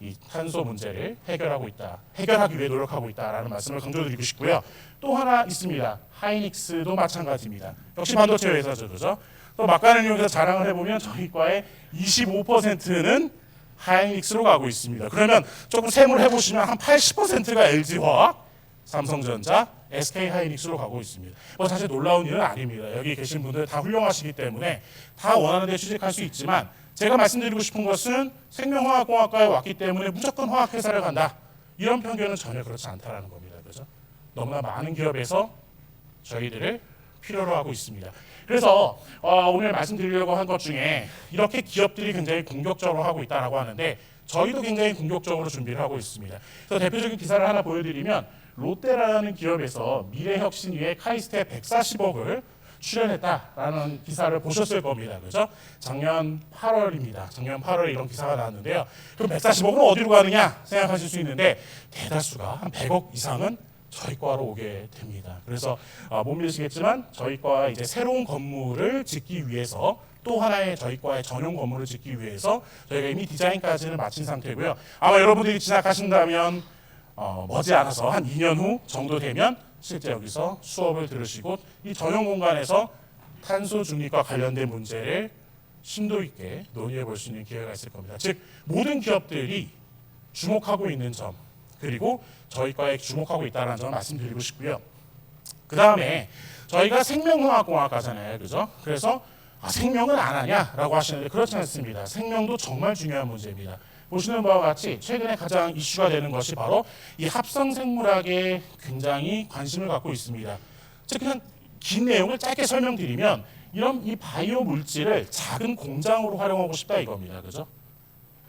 Speaker 4: 이 탄소 문제를 해결하고 있다. 해결하기 위해 노력하고 있다라는 말씀을 강조드리고 싶고요. 또 하나 있습니다. 하이닉스도 마찬가지입니다. 역시 반도체 회사죠. 그죠? 또 막간을 이용해서 자랑을 해보면 저희 과의 25%는 하이닉스로 가고 있습니다. 그러면 조금 셈을 해보시면 한 80%가 LG화학, 삼성전자, SK하이닉스로 가고 있습니다. 사실 놀라운 일은 아닙니다. 여기 계신 분들 다 훌륭하시기 때문에 다 원하는 데 취직할 수 있지만 제가 말씀드리고 싶은 것은 생명화학공학과에 왔기 때문에 무조건 화학회사를 간다. 이런 편견은 전혀 그렇지 않다는 겁니다. 그죠? 너무나 많은 기업에서 저희들을 필요로 하고 있습니다. 그래서 오늘 말씀드리려고 한 것 중에 이렇게 기업들이 굉장히 공격적으로 하고 있다고 하는데 저희도 굉장히 공격적으로 준비를 하고 있습니다. 그래서 대표적인 기사를 하나 보여드리면 롯데라는 기업에서 미래혁신위에 카이스트에 140억을 출연했다라는 기사를 보셨을 겁니다. 그죠? 작년 8월입니다. 작년 8월에 이런 기사가 나왔는데요. 그럼 140억은 어디로 가느냐 생각하실 수 있는데 대다수가 한 100억 이상은 저희 과로 오게 됩니다. 그래서 못 믿으시겠지만 저희 과 이제 새로운 건물을 짓기 위해서 또 하나의 저희 과의 전용 건물을 짓기 위해서 저희가 이미 디자인까지는 마친 상태고요. 아마 여러분들이 진학하신다면 머지않아서 한 2년 후 정도 되면 실제 여기서 수업을 들으시고 이 전용 공간에서 탄소 중립과 관련된 문제를 심도 있게 논의해 볼 수 있는 기회가 있을 겁니다. 즉 모든 기업들이 주목하고 있는 점 그리고 저희과에 주목하고 있다는 점을 말씀드리고 싶고요. 그 다음에 저희가 생명화학공학과잖아요, 그죠? 그래서 생명을 안 하냐라고 하시는데 그렇지 않습니다. 생명도 정말 중요한 문제입니다. 보시는 바와 같이 최근에 가장 이슈가 되는 것이 바로 이 합성 생물학에 굉장히 관심을 갖고 있습니다. 즉 그냥 긴 내용을 짧게 설명드리면 이런 이 바이오 물질을 작은 공장으로 활용하고 싶다 이겁니다. 그죠?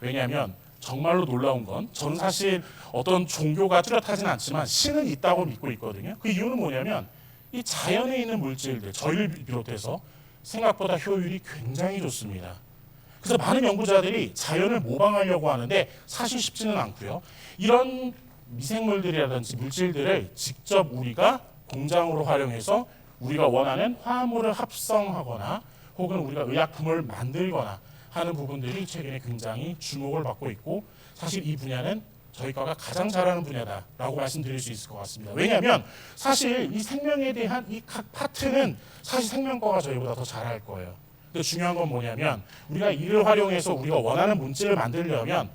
Speaker 4: 왜냐하면 정말로 놀라운 건 저는 사실 어떤 종교가 뚜렷하진 않지만 신은 있다고 믿고 있거든요. 그 이유는 뭐냐면 이 자연에 있는 물질들 저희를 비롯해서 생각보다 효율이 굉장히 좋습니다. 그래서 많은 연구자들이 자연을 모방하려고 하는데 사실 쉽지는 않고요. 이런 미생물들이라든지 물질들을 직접 우리가 공장으로 활용해서 우리가 원하는 화합물을 합성하거나 혹은 우리가 의약품을 만들거나 하는 부분들이 최근에 굉장히 주목을 받고 있고 사실 이 분야는 저희 과가 가장 잘하는 분야다라고 말씀드릴 수 있을 것 같습니다. 왜냐하면 사실 이 생명에 대한 이 각 파트는 사실 생명과가 저희보다 더 잘할 거예요. 근데 중요한 건 뭐냐면 우리가 이를 활용해서 우리가 원하는 물질을 만들려면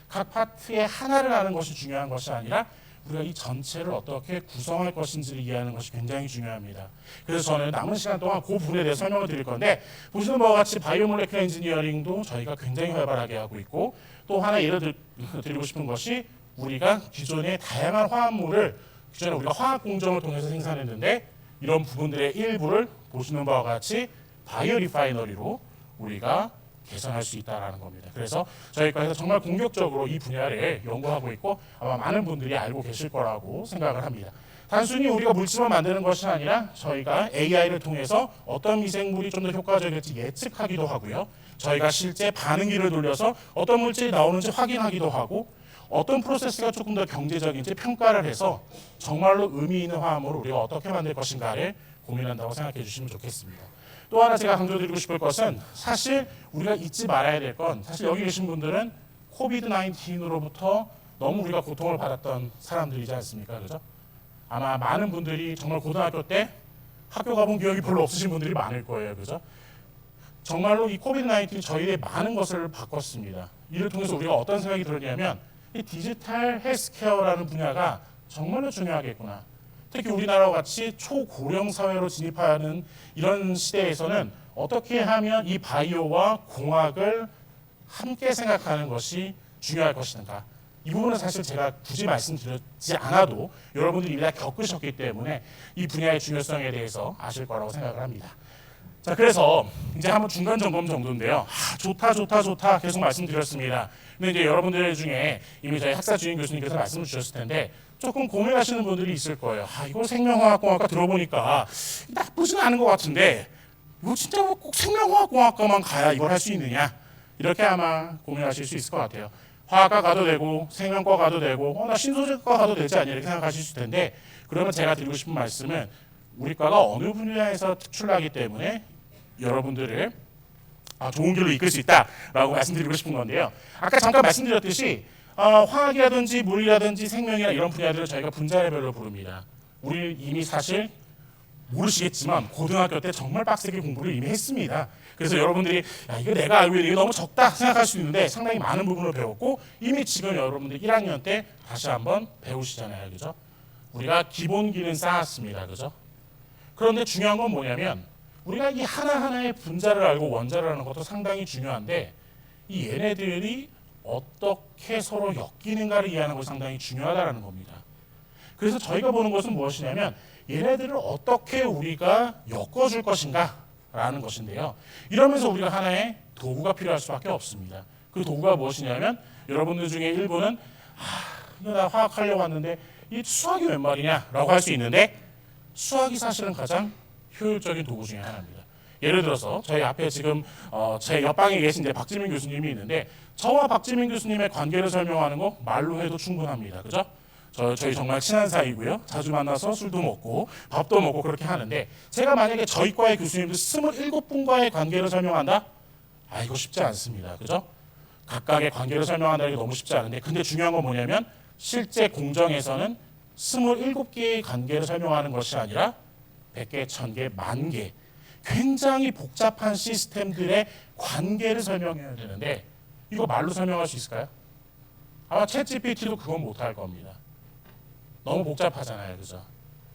Speaker 4: 각 파트의 하나를 아는 것이 중요한 것이 아니라 우리가 이 전체를 어떻게 구성할 것인지를 이해하는 것이 굉장히 중요합니다. 그래서 저는 남은 시간 동안 그 부분에 대해 설명을 드릴 건데 보시는 바와 같이 바이오몰레큘러 엔지니어링도 저희가 굉장히 활발하게 하고 있고 또 하나 예를 드리고 싶은 것이 우리가 기존의 다양한 화합물을 기존에 우리가 화학 공정을 통해서 생산했는데 이런 부분들의 일부를 보시는 바와 같이 바이오 리파이너리로 우리가 개선할 수 있다는 겁니다. 그래서 저희과에서 정말 공격적으로 이 분야를 연구하고 있고 아마 많은 분들이 알고 계실 거라고 생각을 합니다. 단순히 우리가 물질만 만드는 것이 아니라 저희가 AI를 통해서 어떤 미생물이 좀 더 효과적일지 예측하기도 하고요. 저희가 실제 반응기를 돌려서 어떤 물질이 나오는지 확인하기도 하고 어떤 프로세스가 조금 더 경제적인지 평가를 해서 정말로 의미 있는 화합물을 우리가 어떻게 만들 것인가를 고민한다고 생각해 주시면 좋겠습니다. 또 하나 제가 강조드리고 싶을 것은 사실 우리가 잊지 말아야 될 건 사실 여기 계신 분들은 코비드 19으로부터 너무 우리가 고통을 받았던 사람들이지 않습니까? 그죠? 아마 많은 분들이 정말 고등학교 때 학교 가본 기억이 별로 없으신 분들이 많을 거예요. 그죠? 정말로 이 코비드 19이 저희의 많은 것을 바꿨습니다. 이를 통해서 우리가 어떤 생각이 들었냐면 이 디지털 헬스케어라는 분야가 정말로 중요하겠구나. 특히 우리나라와 같이 초고령 사회로 진입하는 이런 시대에서는 어떻게 하면 이 바이오와 공학을 함께 생각하는 것이 중요할 것인가. 이 부분은 사실 제가 굳이 말씀드리지 않아도 여러분들이 이미 다 겪으셨기 때문에 이 분야의 중요성에 대해서 아실 거라고 생각을 합니다. 자, 그래서 이제 한번 중간 점검 정도인데요. 좋다 계속 말씀드렸습니다. 근데 이제 여러분들 중에 이미 저희 학사 주임 교수님께서 말씀을 주셨을 텐데 조금 고민하시는 분들이 있을 거예요. 이거 생명화학공학과 들어보니까 나쁘지는 않은 것 같은데 이거 진짜 꼭 생명화학공학과만 가야 이걸 할 수 있느냐? 이렇게 아마 고민하실 수 있을 것 같아요. 화학과 가도 되고 생명과 가도 되고 나 신소재과 가도 되지 않냐 이렇게 생각하실 텐데 그러면 제가 드리고 싶은 말씀은 우리 과가 어느 분야에서 특출나기 때문에 여러분들을 좋은 길로 이끌 수 있다라고 말씀드리고 싶은 건데요. 아까 잠깐 말씀드렸듯이 화학이라든지 물이라든지 생명이나 이런 분야들을 저희가 분자별로 부릅니다. 우리 이미 사실 모르시겠지만 고등학교 때 정말 빡세게 공부를 이미 했습니다. 그래서 여러분들이 이거 내가 알고 있는 게 너무 적다 생각할 수 있는데 상당히 많은 부분을 배웠고 이미 지금 여러분들 1학년 때 다시 한번 배우시잖아요. 그죠? 우리가 기본기는 쌓았습니다. 그죠? 그런데 중요한 건 뭐냐면 우리가 이 하나하나의 분자를 알고 원자를 아는 것도 상당히 중요한데 이 얘네들이 어떻게 서로 엮이는가를 이해하는 것이 상당히 중요하다는 겁니다. 그래서 저희가 보는 것은 무엇이냐면 얘네들을 어떻게 우리가 엮어줄 것인가 라는 것인데요. 이러면서 우리가 하나의 도구가 필요할 수밖에 없습니다. 그 도구가 무엇이냐면 여러분들 중에 일부는 이거 나 화학하려고 왔는데 이 수학이 웬 말이냐 라고 할 수 있는데 수학이 사실은 가장 효율적인 도구 중에 하나입니다. 예를 들어서 저희 앞에 지금 제 옆방에 계신 이제 박지민 교수님이 있는데 저와 박지민 교수님의 관계를 설명하는 거 말로 해도 충분합니다. 그죠? 저희 정말 친한 사이고요. 자주 만나서 술도 먹고 밥도 먹고 그렇게 하는데 제가 만약에 저희 과의 교수님들 27분과의 관계를 설명한다? 이거 쉽지 않습니다. 그죠? 각각의 관계를 설명한다는 게 너무 쉽지 않은데 근데 중요한 건 뭐냐면 실제 공정에서는 27개의 관계를 설명하는 것이 아니라 100개, 1000개, 10,000개 굉장히 복잡한 시스템들의 관계를 설명해야 되는데 이거 말로 설명할 수 있을까요? 아마 챗GPT도 그건 못할 겁니다. 너무 복잡하잖아요. 그죠?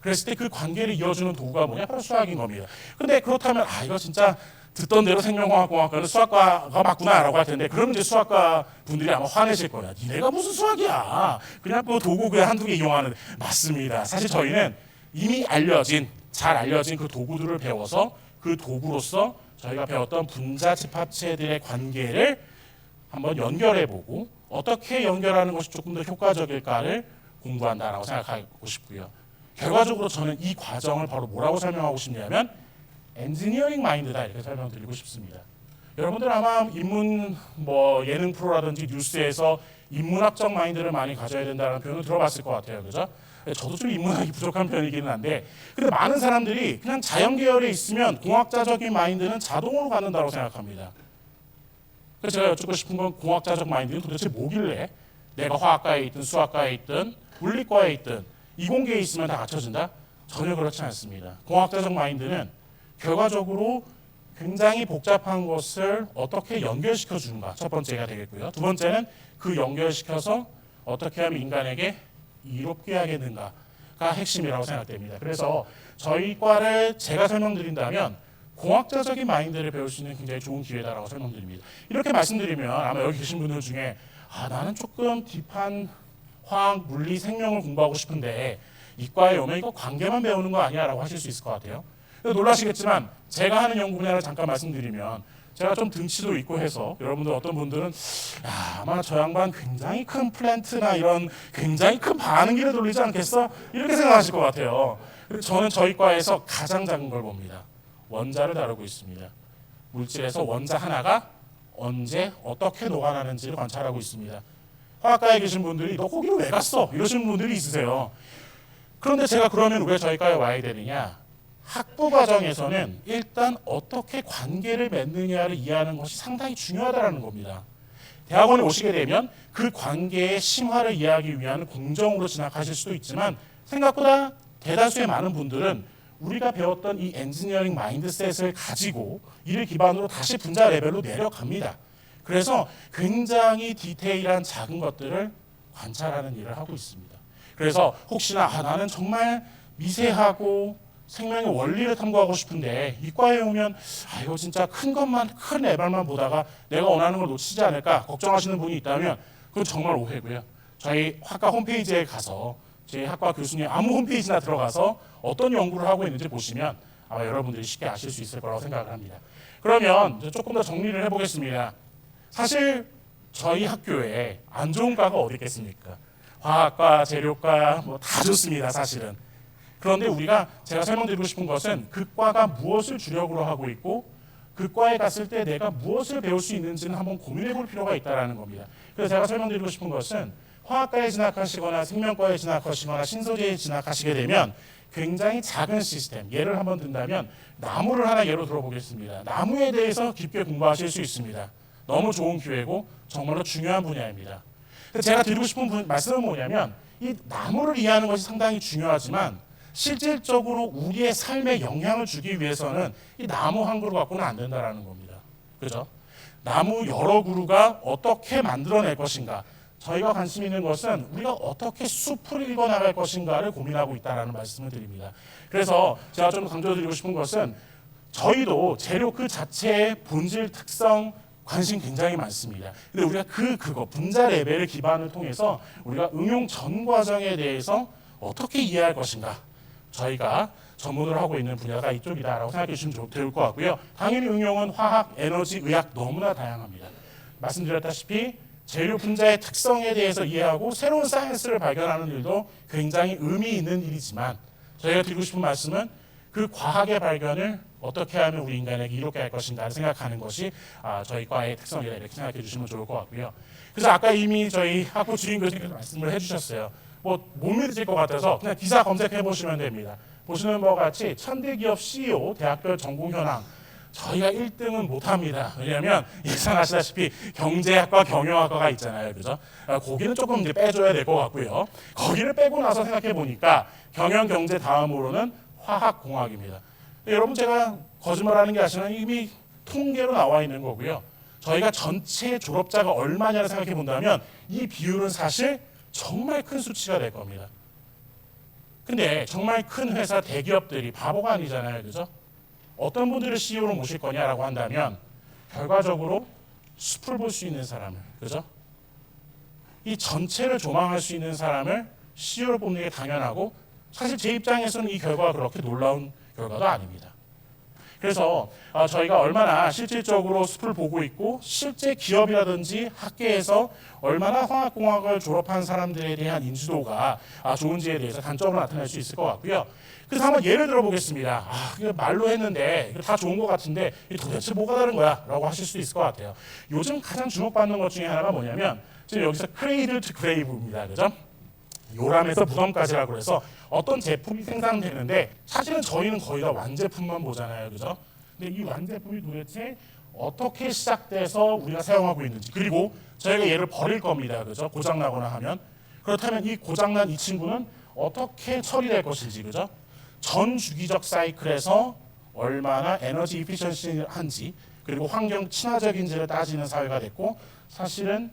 Speaker 4: 그랬을 때 그 관계를 이어주는 도구가 뭐냐? 바로 수학인 겁니다. 근데 그렇다면 이거 진짜 듣던 대로 생명과학공학과는 수학과가 맞구나라고 할 텐데 그럼 이제 수학과 분들이 아마 화내실 거야. 니네가 무슨 수학이야. 그냥 그 도구 그냥 한두 개 이용하는. 맞습니다. 사실 저희는 이미 잘 알려진 그 도구들을 배워서 그 도구로서 저희가 배웠던 분자 집합체들의 관계를 한번 연결해보고 어떻게 연결하는 것이 조금 더 효과적일까를 공부한다라고 생각하고 싶고요. 결과적으로 저는 이 과정을 바로 뭐라고 설명하고 싶냐면 엔지니어링 마인드다 이렇게 설명드리고 싶습니다. 여러분들 아마 인문 예능 프로라든지 뉴스에서 인문학적 마인드를 많이 가져야 된다는 표현을 들어봤을 것 같아요. 그죠? 저도 좀 인문학이 부족한 편이기는 한데 근데 많은 사람들이 그냥 자연 계열에 있으면 공학자적인 마인드는 자동으로 갖는다고 생각합니다. 그래서 제가 여쭙고 싶은 건 공학자적 마인드는 도대체 뭐길래 내가 화학과에 있든 수학과에 있든 물리과에 있든 이공계에 있으면 다 갖춰진다? 전혀 그렇지 않습니다. 공학자적 마인드는 결과적으로 굉장히 복잡한 것을 어떻게 연결시켜 주는가 첫 번째가 되겠고요. 두 번째는 그 연결시켜서 어떻게 하면 인간에게 이롭게 하겠는가가 핵심이라고 생각됩니다. 그래서 저희 과를 제가 설명드린다면 공학자적인 마인드를 배울 수 있는 굉장히 좋은 기회다라고 설명드립니다. 이렇게 말씀드리면 아마 여기 계신 분들 중에 나는 조금 딥한 화학, 물리, 생명을 공부하고 싶은데 이과에 오면 이거 관계만 배우는 거 아니야 라고 하실 수 있을 것 같아요. 놀라시겠지만 제가 하는 연구 분야를 잠깐 말씀드리면 제가 좀 등치도 있고 해서 여러분들 어떤 분들은 아마 저 양반 굉장히 큰 플랜트나 이런 굉장히 큰 반응기를 돌리지 않겠어? 이렇게 생각하실 것 같아요. 저는 저희 과에서 가장 작은 걸 봅니다. 원자를 다루고 있습니다. 물질에서 원자 하나가 언제 어떻게 녹아나는지를 관찰하고 있습니다. 화학과에 계신 분들이 너 거기로 왜 갔어? 이러시는 분들이 있으세요. 그런데 제가 그러면 왜 저희 과에 와야 되느냐? 학부 과정에서는 일단 어떻게 관계를 맺느냐를 이해하는 것이 상당히 중요하다는 겁니다. 대학원에 오시게 되면 그 관계의 심화를 이해하기 위한 공정으로 진학하실 수도 있지만 생각보다 대다수의 많은 분들은 우리가 배웠던 이 엔지니어링 마인드셋을 가지고 이를 기반으로 다시 분자 레벨로 내려갑니다. 그래서 굉장히 디테일한 작은 것들을 관찰하는 일을 하고 있습니다. 그래서 혹시나 나는 정말 미세하고 생명의 원리를 탐구하고 싶은데 이과에 오면 이거 진짜 큰 것만 큰 레벨만 보다가 내가 원하는 걸 놓치지 않을까 걱정하시는 분이 있다면 그건 정말 오해고요. 저희 학과 홈페이지에 가서 제 학과 교수님 아무 홈페이지나 들어가서 어떤 연구를 하고 있는지 보시면 아마 여러분들이 쉽게 아실 수 있을 거라고 생각을 합니다. 그러면 조금 더 정리를 해보겠습니다. 사실 저희 학교에 안 좋은 과가 어디 있겠습니까? 화학과, 재료과 다 좋습니다. 사실은. 그런데 제가 설명드리고 싶은 것은 그 과가 무엇을 주력으로 하고 있고 그 과에 갔을 때 내가 무엇을 배울 수 있는지는 한번 고민해 볼 필요가 있다는 겁니다. 그래서 제가 설명드리고 싶은 것은 화학과에 진학하시거나 생명과에 진학하시거나 신소재에 진학하시게 되면 굉장히 작은 시스템, 예를 한번 든다면 나무를 하나 예로 들어보겠습니다. 나무에 대해서 깊게 공부하실 수 있습니다. 너무 좋은 기회고 정말로 중요한 분야입니다. 제가 드리고 싶은 말씀은 뭐냐면 이 나무를 이해하는 것이 상당히 중요하지만 실질적으로 우리의 삶에 영향을 주기 위해서는 이 나무 한 그루 갖고는 안 된다는 겁니다. 그죠? 나무 여러 그루가 어떻게 만들어낼 것인가. 저희가 관심 있는 것은 우리가 어떻게 숲을 읽어나갈 것인가를 고민하고 있다는 말씀을 드립니다. 그래서 제가 좀 강조드리고 싶은 것은 저희도 재료 그 자체의 본질 특성 관심 굉장히 많습니다. 근데 우리가 그거 분자 레벨의 기반을 통해서 우리가 응용 전 과정에 대해서 어떻게 이해할 것인가 저희가 전문을 하고 있는 분야가 이쪽이다라고 생각해 주시면 좋을 것 같고요. 당연히 응용은 화학, 에너지, 의학 너무나 다양합니다. 말씀드렸다시피 재료 분자의 특성에 대해서 이해하고 새로운 사이언스를 발견하는 일도 굉장히 의미 있는 일이지만 저희가 드리고 싶은 말씀은 그 과학의 발견을 어떻게 하면 우리 인간에게 이롭게 할 것인가를 생각하는 것이 저희 과의 특성이다 이렇게 생각해 주시면 좋을 것 같고요. 그래서 아까 이미 저희 학부 주임 교수님께서 말씀을 해주셨어요. 못 믿으실 것 같아서 그냥 기사 검색해 보시면 됩니다. 보시는 바와 같이 천대기업 CEO 대학별 전공 현황 저희가 1등은 못합니다. 왜냐하면 예상하시다시피 경제학과 경영학과가 있잖아요, 그죠? 거기는 조금 이제 빼줘야 될 것 같고요. 거기를 빼고 나서 생각해 보니까 경영 경제 다음으로는 화학공학입니다. 여러분 제가 거짓말하는 게 아시나요? 이미 통계로 나와 있는 거고요. 저희가 전체 졸업자가 얼마냐를 생각해 본다면 이 비율은 사실 정말 큰 수치가 될 겁니다. 근데 정말 큰 회사 대기업들이 바보가 아니잖아요, 그죠? 어떤 분들을 CEO로 모실 거냐라고 한다면 결과적으로 숲을 볼 수 있는 사람을, 그죠? 이 전체를 조망할 수 있는 사람을 CEO로 뽑는 게 당연하고 사실 제 입장에서는 이 결과가 그렇게 놀라운 결과도 아닙니다. 그래서 저희가 얼마나 실질적으로 숲을 보고 있고 실제 기업이라든지 학계에서 얼마나 화학공학을 졸업한 사람들에 대한 인지도가 좋은지에 대해서 단점을 나타낼 수 있을 것 같고요. 그래서 한번 예를 들어 보겠습니다. 이거 말로 했는데 이거 다 좋은 것 같은데 도대체 뭐가 다른 거야? 라고 하실 수 있을 것 같아요. 요즘 가장 주목받는 것 중에 하나가 뭐냐면 지금 여기서 크레이들 투 그레이브입니다. 그죠? 요람에서 무덤까지라고 해서 어떤 제품이 생산되는데 사실은 저희는 거의 다 완제품만 보잖아요, 그죠? 근데 이 완제품이 도대체 어떻게 시작돼서 우리가 사용하고 있는지, 그리고 저희가 얘를 버릴 겁니다, 그죠? 고장 나거나 하면. 그렇다면 이 고장난 이 친구는 어떻게 처리될 것인지, 그죠? 전 주기적 사이클에서 얼마나 에너지 이피션시한지 그리고 환경 친화적인지를 따지는 사회가 됐고, 사실은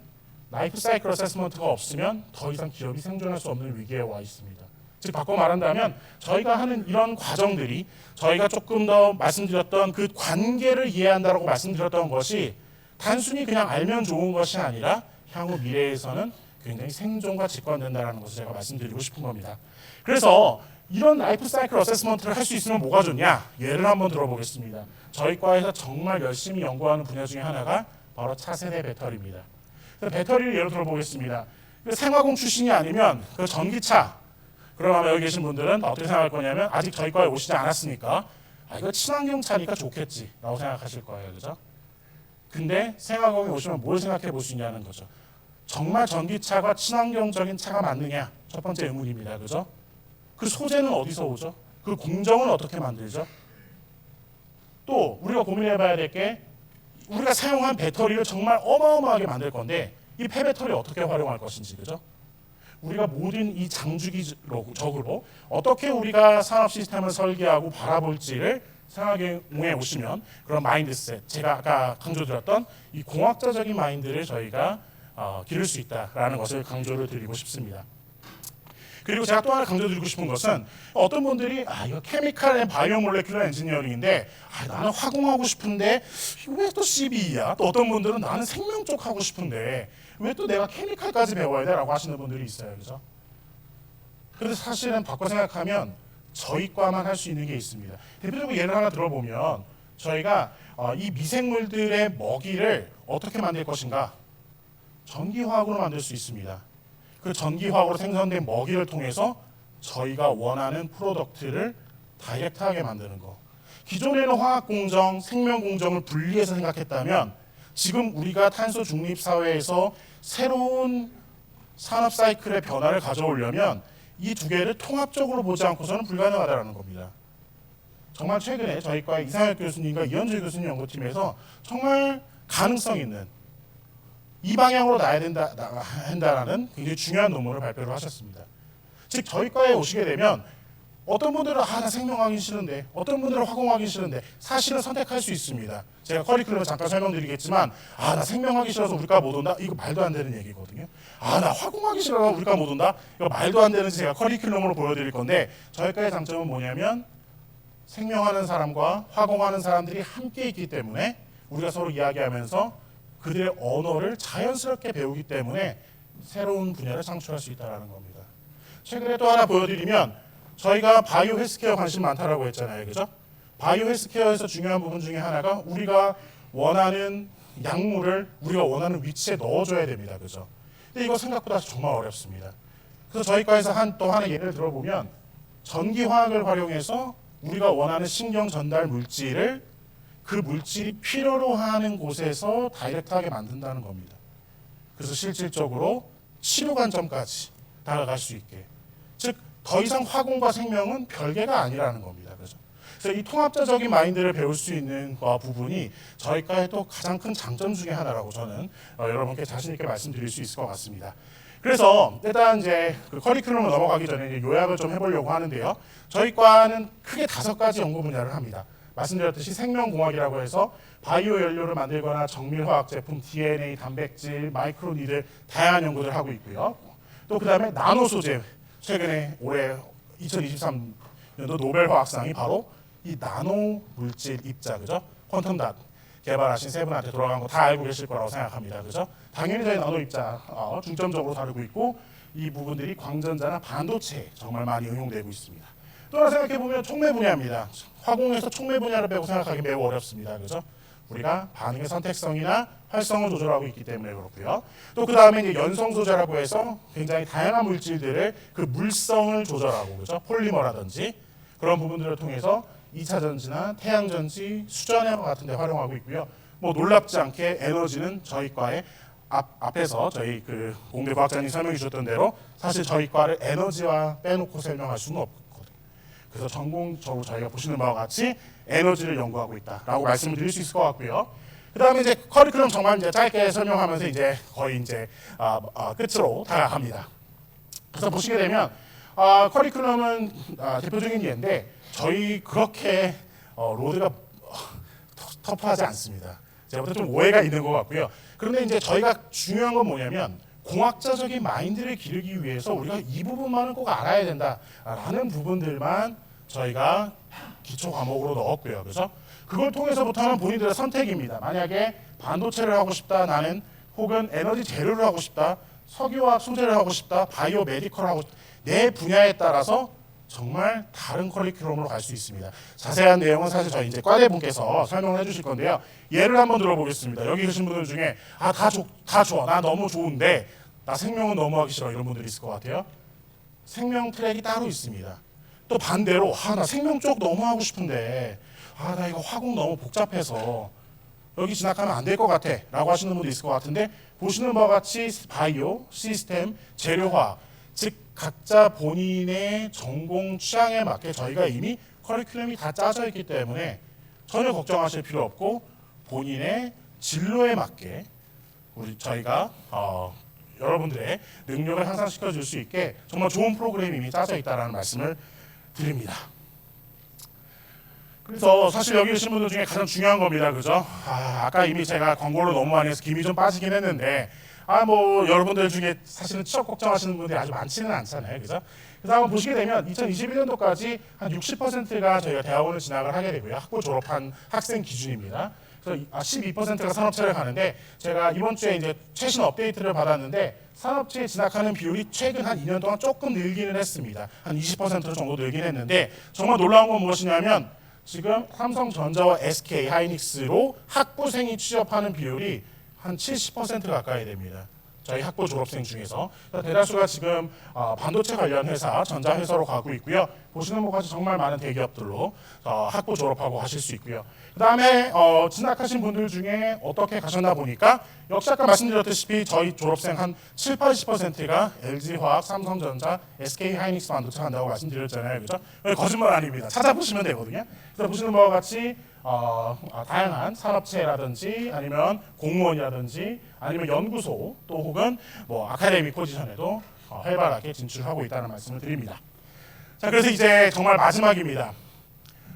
Speaker 4: 라이프 사이클 어세스먼트가 없으면 더 이상 기업이 생존할 수 없는 위기에 와 있습니다. 즉 바꿔 말한다면 저희가 하는 이런 과정들이 저희가 조금 더 말씀드렸던 그 관계를 이해한다라고 말씀드렸던 것이 단순히 그냥 알면 좋은 것이 아니라 향후 미래에서는 굉장히 생존과 직관된다는 것을 제가 말씀드리고 싶은 겁니다. 그래서 이런 라이프 사이클 어세스먼트를 할 수 있으면 뭐가 좋냐? 예를 한번 들어보겠습니다. 저희 과에서 정말 열심히 연구하는 분야 중에 하나가 바로 차세대 배터리입니다. 배터리를 예로 들어보겠습니다. 생화공 출신이 아니면 그 전기차, 그러면 여기 계신 분들은 어떻게 생각할 거냐면 아직 저희 과에 오시지 않았으니까 이거 친환경 차니까 좋겠지 라고 생각하실 거예요, 그죠? 근데 생화공에 오시면 뭘 생각해 볼 수 있냐는 거죠. 정말 전기차가 친환경적인 차가 맞느냐? 첫 번째 의문입니다, 그죠? 그 소재는 어디서 오죠? 그 공정은 어떻게 만들죠? 또 우리가 고민해 봐야 될 게 우리가 사용한 배터리를 정말 어마어마하게 만들 건데 이 폐배터리 어떻게 활용할 것인지, 그죠? 우리가 모든 이 장주기적으로 어떻게 우리가 산업 시스템을 설계하고 바라볼지를 생활경에 오시면 그런 마인드셋, 제가 아까 강조드렸던 이 공학자적인 마인드를 저희가 기를 수 있다라는 것을 강조를 드리고 싶습니다. 그리고 제가 또 하나 강조드리고 싶은 것은 어떤 분들이 이거 케미칼 앤 바이오 몰레큘러 엔지니어링인데 나는 화공하고 싶은데 왜 또 CBE야? 또 어떤 분들은 나는 생명 쪽 하고 싶은데 왜 또 내가 케미칼까지 배워야 돼? 라고 하시는 분들이 있어요, 그죠? 그런데 사실은 바꿔 생각하면 저희 과만 할 수 있는 게 있습니다. 대표적으로 예를 하나 들어보면 저희가 이 미생물들의 먹이를 어떻게 만들 것인가? 전기화학으로 만들 수 있습니다. 그 전기화학으로 생성된 먹이를 통해서 저희가 원하는 프로덕트를 다이렉트하게 만드는 거. 기존에는 화학공정, 생명공정을 분리해서 생각했다면 지금 우리가 탄소 중립 사회에서 새로운 산업 사이클의 변화를 가져오려면 이 두 개를 통합적으로 보지 않고서는 불가능하다는 겁니다. 정말 최근에 저희 과 이상혁 교수님과 이현주 교수님 연구팀에서 정말 가능성 있는 이 방향으로 나야 한다라는 굉장히 중요한 논문을 발표를 하셨습니다. 즉 저희 과에 오시게 되면 어떤 분들은 나 생명하기 싫은데, 어떤 분들은 화공하기 싫은데 사실은 선택할 수 있습니다. 제가 커리큘럼을 잠깐 설명드리겠지만 나 생명하기 싫어서 우리 과 못 온다? 이거 말도 안 되는 얘기거든요. 나 화공하기 싫어서 우리 과 못 온다? 이거 말도 안 되는 제가 커리큘럼으로 보여드릴 건데 저희 과의 장점은 뭐냐면 생명하는 사람과 화공하는 사람들이 함께 있기 때문에 우리가 서로 이야기하면서 그들의 언어를 자연스럽게 배우기 때문에 새로운 분야를 창출할 수 있다는 겁니다. 최근에 또 하나 보여드리면 저희가 바이오 헬스케어 관심 많다라고 했잖아요, 그죠? 바이오 헬스케어에서 중요한 부분 중에 하나가 우리가 원하는 약물을 우리가 원하는 위치에 넣어줘야 됩니다, 그죠? 근데 이거 생각보다 정말 어렵습니다. 그래서 저희 과에서 또 하나 예를 들어보면 전기화학을 활용해서 우리가 원하는 신경 전달 물질을 그 물질이 필요로 하는 곳에서 다이렉트하게 만든다는 겁니다. 그래서 실질적으로 치료 관점까지 다가갈 수 있게. 즉 더 이상 화공과 생명은 별개가 아니라는 겁니다. 그죠? 그래서 이 통합자적인 마인드를 배울 수 있는 부분이 저희과의 또 가장 큰 장점 중에 하나라고 저는 여러분께 자신 있게 말씀드릴 수 있을 것 같습니다. 그래서 일단 이제 그 커리큘럼을 넘어가기 전에 이제 요약을 좀 해보려고 하는데요. 저희과는 크게 5가지 연구 분야를 합니다. 말씀드렸듯이 생명공학이라고 해서 바이오 연료를 만들거나 정밀화학 제품, DNA, 단백질, 마이크로니들 다양한 연구를 하고 있고요. 또 그다음에 나노 소재, 최근에 올해 2023년도 노벨 화학상이 바로 이 나노 물질 입자, 그죠? 퀀텀 닷 개발하신 세 분한테 돌아간 거 다 알고 계실 거라고 생각합니다, 그죠? 당연히 저희 나노 입자 중점적으로 다루고 있고 이 부분들이 광전자나 반도체에 정말 많이 응용되고 있습니다. 또 하나 생각해 보면 촉매 분야입니다. 화공에서 촉매 분야를 빼고 생각하기 매우 어렵습니다, 그죠? 우리가 반응의 선택성이나 활성을 조절하고 있기 때문에 그렇고요. 또 그 다음에 이제 연성 소재라고 해서 굉장히 다양한 물질들의 그 물성을 조절하고, 그죠? 폴리머라든지 그런 부분들을 통해서 2차 전지나 태양 전지, 수전화 같은 데 활용하고 있고요. 뭐 놀랍지 않게 에너지는 저희 과의 앞에서 저희 그 공대 과학자님 설명해 주셨던 대로 사실 저희 과를 에너지와 빼놓고 설명할 수는 없거든요. 그래서 전공적으로 저희가 보시는 바와 같이 에너지를 연구하고 있다라고 말씀을 드릴 수 있을 것 같고요. 그다음에 이제 커리큘럼 정말 이제 짧게 설명하면서 이제 거의 이제 끝으로 다가갑니다. 그래서 보시게 되면 커리큘럼은 대표적인 예인데 저희 그렇게 로드가 터프하지 않습니다. 제가 볼 때 좀 오해가 있는 것 같고요. 그런데 이제 저희가 중요한 건 뭐냐면 공학자적인 마인드를 기르기 위해서 우리가 이 부분만은 꼭 알아야 된다라는 부분들만 저희가 기초 과목으로 넣었고요. 그래서 그걸 통해서부터는 본인들의 선택입니다. 만약에 반도체를 하고 싶다, 나는 혹은 에너지 재료를 하고 싶다, 석유화학 소재를 하고 싶다, 바이오 메디컬을 하고 싶다, 내 분야에 따라서 정말 다른 커리큘럼으로 갈 수 있습니다. 자세한 내용은 사실 저희 이제 과대분께서 설명을 해주실 건데요. 예를 한번 들어보겠습니다. 여기 계신 분들 중에 다 좋아, 나 너무 좋은데 나 생명은 너무 하기 싫어 이런 분들이 있을 것 같아요. 생명 트랙이 따로 있습니다. 또 반대로 나 생명 쪽 너무 하고 싶은데 나 이거 화공 너무 복잡해서 여기 진학하면 안 될 것 같아 라고 하시는 분도 있을 것 같은데 보시는 바와 같이 바이오, 시스템, 재료화 즉 각자 본인의 전공 취향에 맞게 저희가 이미 커리큘럼이 다 짜져 있기 때문에 전혀 걱정하실 필요 없고 본인의 진로에 맞게 저희가 여러분들의 능력을 향상시켜 줄 수 있게 정말 좋은 프로그램이 이미 짜져 있다는 말씀을 드립니다. 그래서 사실 여기 계신 분들 중에 가장 중요한 겁니다. 그죠? 아까 이미 제가 광고를 너무 많이 해서 김이 좀 빠지긴 했는데 뭐 여러분들 중에 사실은 취업 걱정하시는 분들이 아주 많지는 않잖아요. 그죠? 그래서 한번 보시게 되면 2021년도까지 한 60%가 저희가 대학원을 진학을 하게 되고요. 학부 졸업한 학생 기준입니다. 그래서 12%가 산업체를 가는데 제가 이번 주에 이제 최신 업데이트를 받았는데 산업체에 진학하는 비율이 최근 한 2년 동안 조금 늘기는 했습니다. 한 20% 정도 늘긴 했는데 정말 놀라운 건 무엇이냐면 지금 삼성전자와 SK 하이닉스로 학부생이 취업하는 비율이 한 70% 가까이 됩니다. 저희 학부 졸업생 중에서 대다수가 지금 반도체 관련 회사, 전자 회사로 가고 있고요. 보시는 것 같이 정말 많은 대기업들로 학부 졸업하고 하실 수 있고요. 그다음에 진학하신 분들 중에 어떻게 가셨나 보니까 역시 아까 말씀드렸다시피 저희 졸업생 한 7, 80%가 LG화학, 삼성전자, SK하이닉스 반도체 간다고 말씀드렸잖아요. 그죠? 거짓말 아닙니다. 찾아보시면 되거든요. 그래서 보시는 바와 같이 다양한 산업체라든지 아니면 공무원이라든지 아니면 연구소 또 혹은 뭐 아카데미 포지션에도 활발하게 진출하고 있다는 말씀을 드립니다. 자, 그래서 이제 정말 마지막입니다.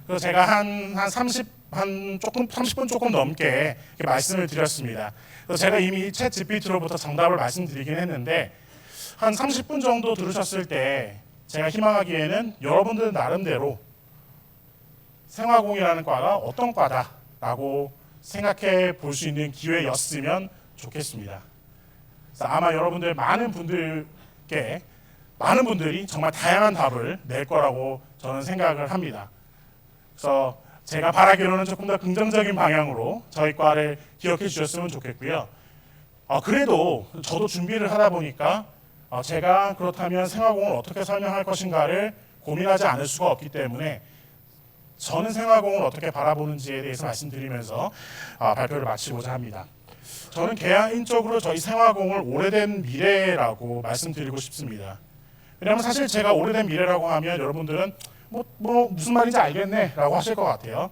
Speaker 4: 그래서 제가 한 30분 조금 넘게 이렇게 말씀을 드렸습니다. 그래서 제가 이미 챗 GPT로부터 정답을 말씀드리긴 했는데 한 30분 정도 들으셨을 때 제가 희망하기에는 여러분들 나름대로 생화공이라는 과가 어떤 과다라고 생각해 볼 수 있는 기회였으면 좋겠습니다. 그래서 아마 여러분들 많은 분들이 정말 다양한 답을 낼 거라고 저는 생각을 합니다. 그래서 제가 바라기로는 조금 더 긍정적인 방향으로 저희 과를 기억해 주셨으면 좋겠고요. 그래도 저도 준비를 하다 보니까 제가 그렇다면 생화공을 어떻게 설명할 것인가를 고민하지 않을 수가 없기 때문에 저는 생화공을 어떻게 바라보는지에 대해서 말씀드리면서 발표를 마치고자 합니다. 저는 개인적으로 저희 생화공을 오래된 미래라고 말씀드리고 싶습니다. 왜냐하면 사실 제가 오래된 미래라고 하면 여러분들은 뭐 무슨 말인지 알겠네라고 하실 것 같아요.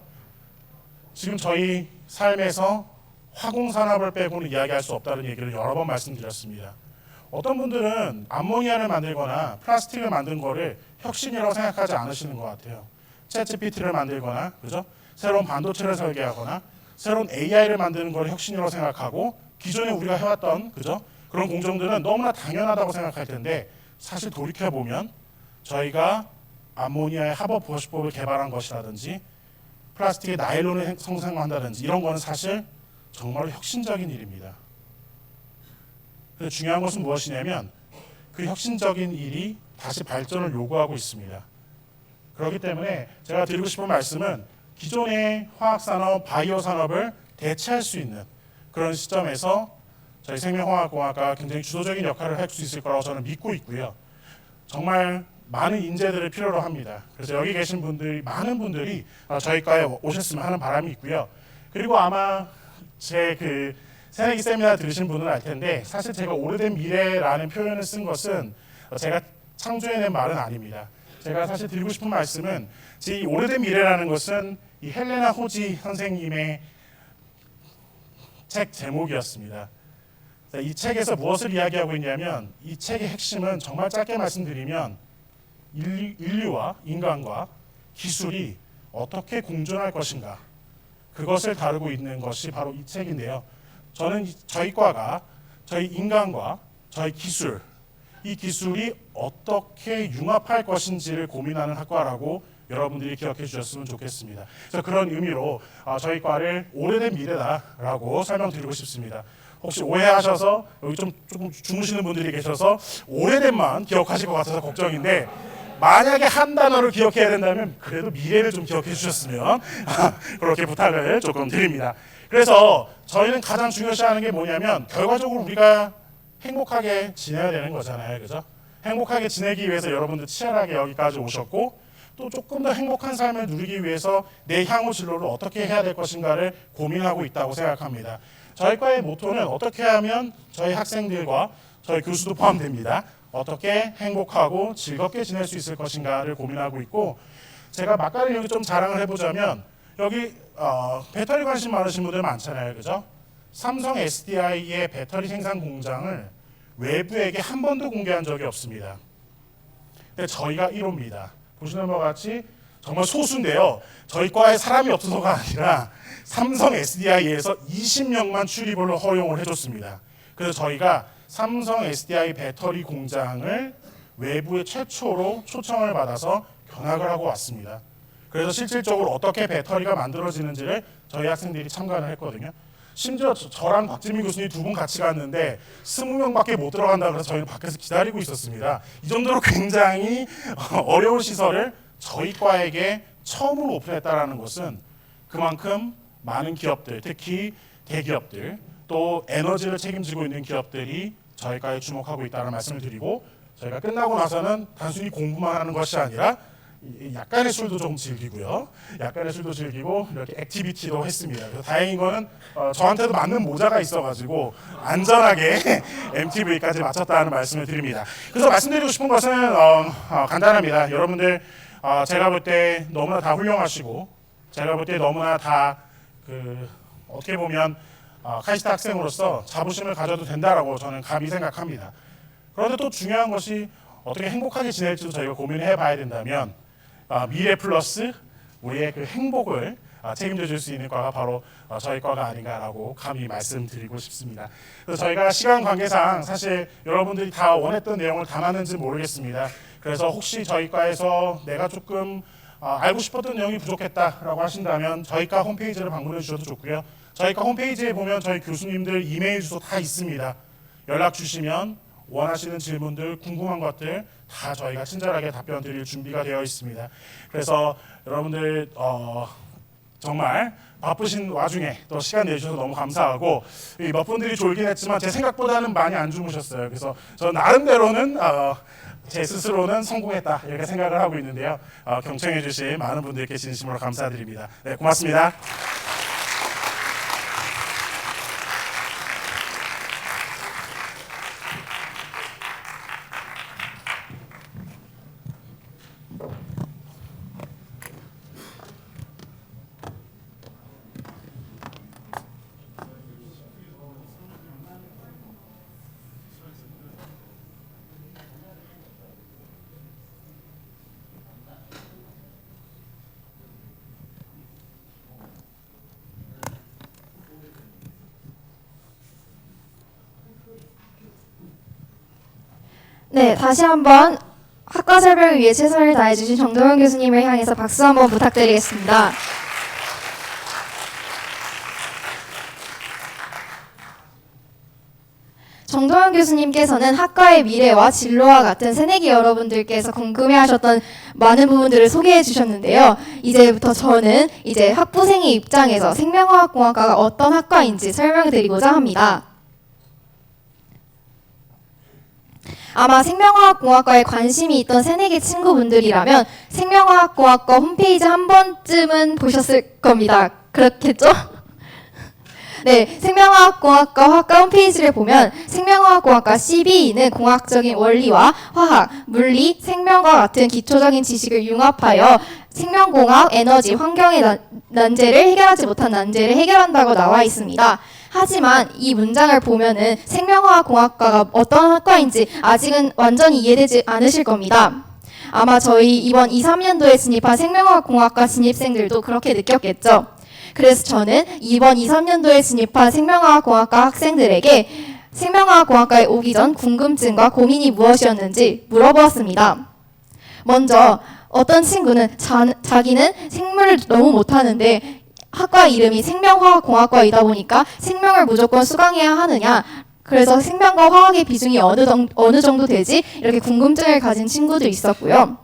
Speaker 4: 지금 저희 삶에서 화공산업을 빼고는 이야기할 수 없다는 얘기를 여러 번 말씀드렸습니다. 어떤 분들은 암모니아를 만들거나 플라스틱을 만든 거를 혁신이라고 생각하지 않으시는 것 같아요. 챗GPT를 만들거나, 그죠? 새로운 반도체를 설계하거나, 새로운 AI를 만드는 걸 혁신이라고 생각하고, 기존에 우리가 해왔던, 그죠? 그런 공정들은 너무나 당연하다고 생각할 텐데, 사실 돌이켜 보면 저희가 암모니아의 합업 보시법을 개발한 것이라든지, 플라스틱의 나일론을 생산한다든지 이런 거는 사실 정말로 혁신적인 일입니다. 근데 중요한 것은 무엇이냐면 그 혁신적인 일이 다시 발전을 요구하고 있습니다. 그렇기 때문에 제가 드리고 싶은 말씀은 기존의 화학산업, 바이오 산업을 대체할 수 있는 그런 시점에서 저희 생명화학공학과 굉장히 주도적인 역할을 할 수 있을 거라고 저는 믿고 있고요. 정말 많은 인재들을 필요로 합니다. 그래서 여기 계신 분들이 많은 분들이 저희 과에 오셨으면 하는 바람이 있고요. 그리고 아마 제 그 새내기 세미나 들으신 분은 알 텐데 사실 제가 오래된 미래라는 표현을 쓴 것은 제가 창조해낸 말은 아닙니다. 제가 사실 드리고 싶은 말씀은 이 오래된 미래라는 것은 이 헬레나 호지 선생님의 책 제목이었습니다. 이 책에서 무엇을 이야기하고 있냐면 이 책의 핵심은 정말 짧게 말씀드리면 인류와 인간과 기술이 어떻게 공존할 것인가 그것을 다루고 있는 것이 바로 이 책인데요. 저는 저희 과가 저희 인간과 저희 기술 이 기술이 어떻게 융합할 것인지를 고민하는 학과라고 여러분들이 기억해 주셨으면 좋겠습니다. 그래서 그런 의미로 저희 과를 오래된 미래다라고 설명드리고 싶습니다. 혹시 오해하셔서 여기 조금 주무시는 분들이 계셔서 오래된만 기억하실 것 같아서 걱정인데 만약에 한 단어를 기억해야 된다면 그래도 미래를 좀 기억해 주셨으면 그렇게 부탁을 조금 드립니다. 그래서 저희는 가장 중요시하는 게 뭐냐면 결과적으로 우리가 행복하게 지내야 되는 거잖아요. 그죠? 행복하게 지내기 위해서 여러분들 치열하게 여기까지 오셨고 또 조금 더 행복한 삶을 누리기 위해서 내 향후 진로를 어떻게 해야 될 것인가를 고민하고 있다고 생각합니다. 저희 과의 모토는 어떻게 하면 저희 학생들과 저희 교수도 포함됩니다. 어떻게 행복하고 즐겁게 지낼 수 있을 것인가를 고민하고 있고 제가 막간을 여기 좀 자랑을 해보자면 여기 배터리 관심 많으신 분들 많잖아요. 그죠? 삼성 SDI의 배터리 생산 공장을 외부에게 한 번도 공개한 적이 없습니다. 근데 저희가 1호입니다. 보시는 바와 같이 정말 소수인데요. 저희 과에 사람이 없어서가 아니라 삼성 SDI에서 20명만 출입을 허용을 해줬습니다. 그래서 저희가 삼성 SDI 배터리 공장을 외부에 최초로 초청을 받아서 견학을 하고 왔습니다. 그래서 실질적으로 어떻게 배터리가 만들어지는지를 저희 학생들이 참관을 했거든요. 심지어 저랑 박지민 교수님 두 분 같이 갔는데 20명밖에 못 들어간다 그래서 저희는 밖에서 기다리고 있었습니다. 이 정도로 굉장히 어려운 시설을 저희 과에게 처음으로 오픈했다는 것은 그만큼 많은 기업들, 특히 대기업들, 또 에너지를 책임지고 있는 기업들이 저희 과에 주목하고 있다는 말씀을 드리고 저희가 끝나고 나서는 단순히 공부만 하는 것이 아니라 약간의 술도 좀 즐기고요. 약간의 술도 즐기고 이렇게 액티비티도 했습니다. 그래서 다행인 거는 저한테도 맞는 모자가 있어가지고 안전하게 MTV까지 마쳤다는 말씀을 드립니다. 그래서 말씀드리고 싶은 것은 간단합니다. 여러분들 제가 볼 때 너무나 다 훌륭하시고 제가 볼 때 너무나 다 어떻게 보면 카이스트 학생으로서 자부심을 가져도 된다라고 저는 감히 생각합니다. 그런데 또 중요한 것이 어떻게 행복하게 지낼지도 저희가 고민해 봐야 된다면 미래 플러스 우리의 그 행복을 책임져 줄 수 있는 과가 바로 저희 과가 아닌가라고 감히 말씀드리고 싶습니다. 그래서 저희가 시간 관계상 사실 여러분들이 다 원했던 내용을 담았는지 모르겠습니다. 그래서 혹시 저희 과에서 내가 조금 알고 싶었던 내용이 부족했다라고 하신다면 저희 과 홈페이지를 방문해 주셔도 좋고요. 저희 과 홈페이지에 보면 저희 교수님들 이메일 주소 다 있습니다. 연락 주시면 원하시는 질문들, 궁금한 것들 다 저희가 친절하게 답변 드릴 준비가 되어 있습니다. 그래서 여러분들 정말 바쁘신 와중에 또 시간 내주셔서 너무 감사하고 몇 분들이 졸긴 했지만 제 생각보다는 많이 안 주무셨어요. 그래서 저 나름대로는 제 스스로는 성공했다 이렇게 생각을 하고 있는데요. 경청해 주신 많은 분들께 진심으로 감사드립니다. 네, 고맙습니다.
Speaker 1: 네, 다시 한번 학과 설명을 위해 최선을 다해주신 정동현 교수님을 향해서 박수 한번 부탁드리겠습니다. 정동현 교수님께서는 학과의 미래와 진로와 같은 새내기 여러분들께서 궁금해하셨던 많은 부분들을 소개해 주셨는데요. 이제부터 저는 이제 학부생의 입장에서 생명화학공학과가 어떤 학과인지 설명해 드리고자 합니다. 아마 생명화학공학과에 관심이 있던 새내기 친구분들이라면 생명화학공학과 홈페이지 한 번쯤은 보셨을 겁니다. 그렇겠죠? 네, 생명화학공학과 학과 홈페이지를 보면 생명화학공학과 CBE는 공학적인 원리와 화학, 물리, 생명과 같은 기초적인 지식을 융합하여 생명공학, 에너지, 환경의 난제를 해결하지 못한 난제를 해결한다고 나와 있습니다. 하지만 이 문장을 보면은 생명화학공학과가 어떤 학과인지 아직은 완전히 이해되지 않으실 겁니다. 아마 저희 이번 2, 3년도에 진입한 생명화학공학과 진입생들도 그렇게 느꼈겠죠. 그래서 저는 이번 2, 3년도에 진입한 생명화학공학과 학생들에게 생명화학공학과에 오기 전 궁금증과 고민이 무엇이었는지 물어보았습니다. 먼저 어떤 친구는 자기는 생물을 너무 못하는데 학과 이름이 생명화학공학과이다 보니까 생명을 무조건 수강해야 하느냐, 그래서 생명과 화학의 비중이 어느 정도 되지? 이렇게 궁금증을 가진 친구도 있었고요.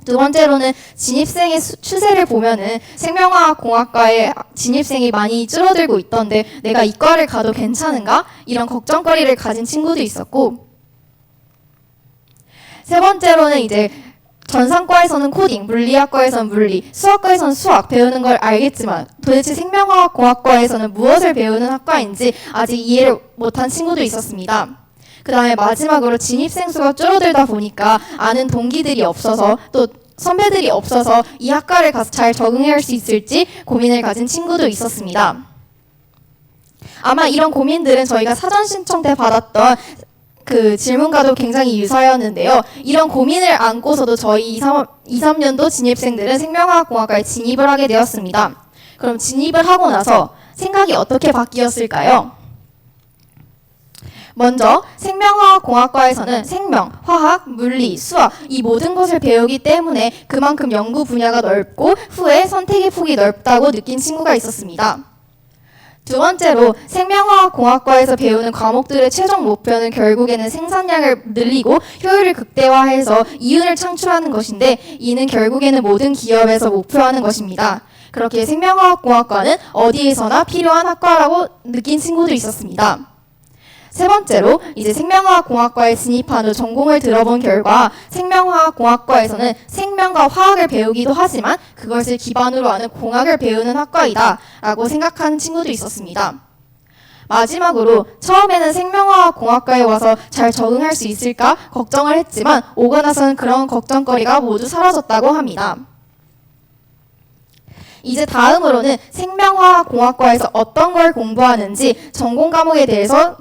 Speaker 1: 두 번째로는 진입생의 추세를 보면은 생명화학공학과에 진입생이 많이 줄어들고 있던데 내가 이과를 가도 괜찮은가? 이런 걱정거리를 가진 친구도 있었고, 세 번째로는 이제 전산과에서는 코딩, 물리학과에서는 물리, 수학과에서는 수학 배우는 걸 알겠지만 도대체 생명화학공학과에서는 무엇을 배우는 학과인지 아직 이해를 못한 친구도 있었습니다. 그 다음에 마지막으로 진입생 수가 줄어들다 보니까 아는 동기들이 없어서 또 선배들이 없어서 이 학과를 가서 잘 적응할 수 있을지 고민을 가진 친구도 있었습니다. 아마 이런 고민들은 저희가 사전 신청 때 받았던 그 질문과도 굉장히 유사였는데요. 이런 고민을 안고서도 저희 2, 3년도 진입생들은 생명화학공학과에 진입을 하게 되었습니다. 그럼 진입을 하고 나서 생각이 어떻게 바뀌었을까요? 먼저 생명화학공학과에서는 생명, 화학, 물리, 수학 이 모든 것을 배우기 때문에 그만큼 연구 분야가 넓고 후에 선택의 폭이 넓다고 느낀 친구가 있었습니다. 두 번째로 생명화학공학과에서 배우는 과목들의 최종 목표는 결국에는 생산량을 늘리고 효율을 극대화해서 이윤을 창출하는 것인데 이는 결국에는 모든 기업에서 목표하는 것입니다. 그렇게 생명화학공학과는 어디에서나 필요한 학과라고 느낀 친구도 있었습니다. 세 번째로 이제 생명화학공학과에 진입한 후 전공을 들어본 결과 생명화학공학과에서는 생명과 화학을 배우기도 하지만 그것을 기반으로 하는 공학을 배우는 학과이다 라고 생각하는 친구도 있었습니다. 마지막으로 처음에는 생명화학공학과에 와서 잘 적응할 수 있을까 걱정을 했지만 오고 나서는 그런 걱정거리가 모두 사라졌다고 합니다. 이제 다음으로는 생명화학공학과에서 어떤 걸 공부하는지 전공 과목에 대해서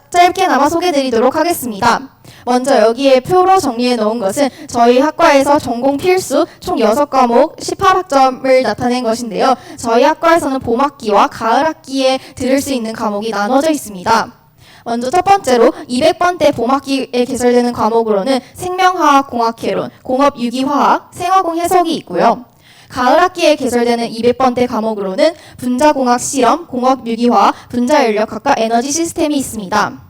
Speaker 1: 짧게나마 소개드리도록 하겠습니다. 먼저 여기에 표로 정리해 놓은 것은 저희 학과에서 전공 필수 총 6과목 18학점을 나타낸 것인데요. 저희 학과에서는 봄학기와 가을학기에 들을 수 있는 과목이 나눠져 있습니다. 먼저 첫 번째로 200번대 봄학기에 개설되는 과목으로는 생명화학공학개론, 공업유기화학, 생화공 해석이 있고요. 가을 학기에 개설되는 200번대 과목으로는 분자공학 실험, 공업유기화학, 분자연력, 각각 에너지 시스템이 있습니다.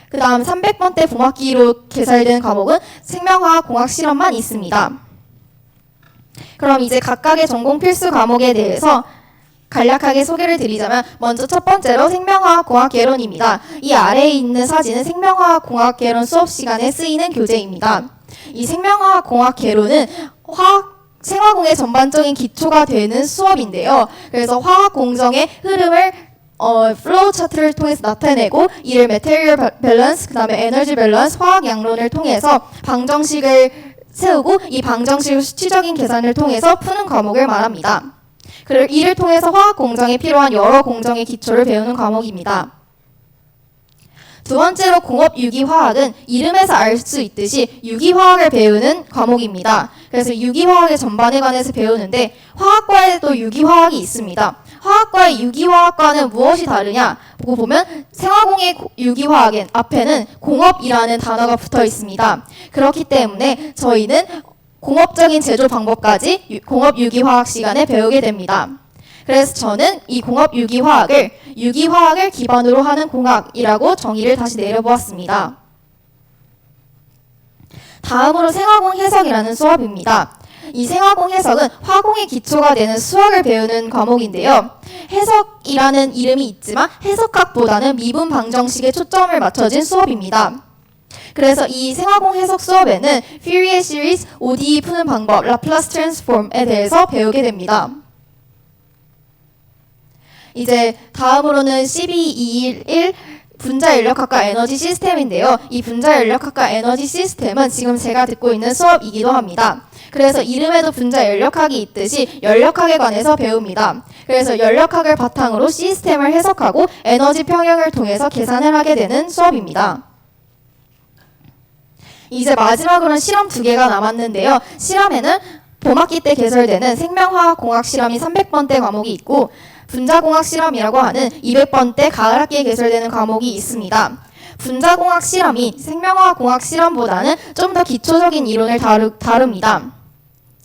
Speaker 1: 그 다음 300번대 봄학기로 개설되는 과목은 생명화학 공학 실험만 있습니다. 그럼 이제 각각의 전공 필수 과목에 대해서 간략하게 소개를 드리자면 먼저 첫 번째로 생명화학공학개론입니다. 이 아래에 있는 사진은 생명화학공학개론 수업 시간에 쓰이는 교재입니다. 이 생명화학공학개론은 생화공의 전반적인 기초가 되는 수업인데요. 그래서 화학 공정의 흐름을 플로우 차트를 통해서 나타내고 이를 메테리얼 밸런스, 그 다음에 에너지 밸런스, 화학 양론을 통해서 방정식을 세우고 이 방정식을 수치적인 계산을 통해서 푸는 과목을 말합니다. 그리고 이를 통해서 화학 공정에 필요한 여러 공정의 기초를 배우는 과목입니다. 두 번째로 공업유기화학은 이름에서 알 수 있듯이 유기화학을 배우는 과목입니다. 그래서 유기화학의 전반에 관해서 배우는데 화학과에도 유기화학이 있습니다. 화학과의 유기화학과는 무엇이 다르냐? 보고 보면 생화공의 유기화학엔 앞에는 공업이라는 단어가 붙어 있습니다. 그렇기 때문에 저희는 공업적인 제조 방법까지 공업 유기화학 시간에 배우게 됩니다. 그래서 저는 이 공업 유기화학을 기반으로 하는 공학이라고 정의를 다시 내려보았습니다. 다음으로 생화공 해석이라는 수업입니다. 이 생화공 해석은 화공의 기초가 되는 수학을 배우는 과목인데요. 해석이라는 이름이 있지만 해석학보다는 미분 방정식에 초점을 맞춰진 수업입니다. 그래서 이 생화공 해석 수업에는 퓨리에 시리즈, ODE 푸는 방법, 라플라스 트랜스폼에 대해서 배우게 됩니다. 이제 다음으로는 1221 분자연력학과 에너지 시스템인데요. 이 분자연력학과 에너지 시스템은 지금 제가 듣고 있는 수업이기도 합니다. 그래서 이름에도 분자연력학이 있듯이 연력학에 관해서 배웁니다. 그래서 연력학을 바탕으로 시스템을 해석하고 에너지 평형을 통해서 계산을 하게 되는 수업입니다. 이제 마지막으로는 실험 2개가 남았는데요. 실험에는 봄학기 때 개설되는 생명화학공학 실험이 300번대 과목이 있고 분자공학 실험이라고 하는 200번대 가을학기에 개설되는 과목이 있습니다. 분자공학 실험이 생명화학공학 실험보다는 좀 더 기초적인 이론을 다룹니다.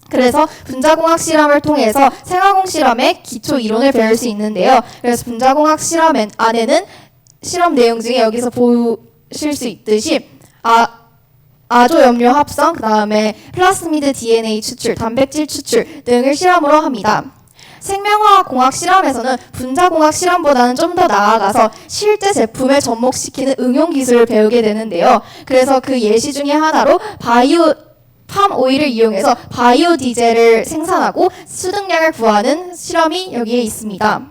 Speaker 1: 그래서 분자공학 실험을 통해서 생화공 실험의 기초 이론을 배울 수 있는데요. 그래서 분자공학 실험 안에는 실험 내용 중에 여기서 보실 수 있듯이 아조염료 합성, 그 다음에 플라스미드 DNA 추출, 단백질 추출 등을 실험으로 합니다. 생명화학 공학 실험에서는 분자공학 실험보다는 좀 더 나아가서 실제 제품에 접목시키는 응용 기술을 배우게 되는데요. 그래서 그 예시 중에 하나로 팜 오일을 이용해서 바이오 디젤을 생산하고 수득량을 구하는 실험이 여기에 있습니다.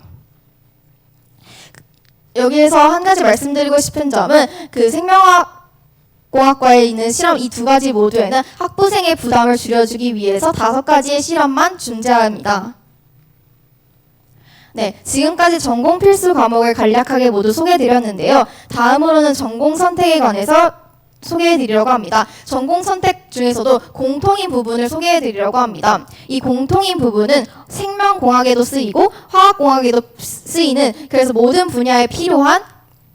Speaker 1: 여기에서 한 가지 말씀드리고 싶은 점은 그 생명화공학과에 있는 실험 이 2가지 모두에는 학부생의 부담을 줄여주기 위해서 5가지의 실험만 존재합니다. 네, 지금까지 전공 필수 과목을 간략하게 모두 소개해드렸는데요. 다음으로는 전공 선택에 관해서 소개해드리려고 합니다. 전공 선택 중에서도 공통인 부분을 소개해드리려고 합니다. 이 공통인 부분은 생명공학에도 쓰이고 화학공학에도 쓰이는 그래서 모든 분야에 필요한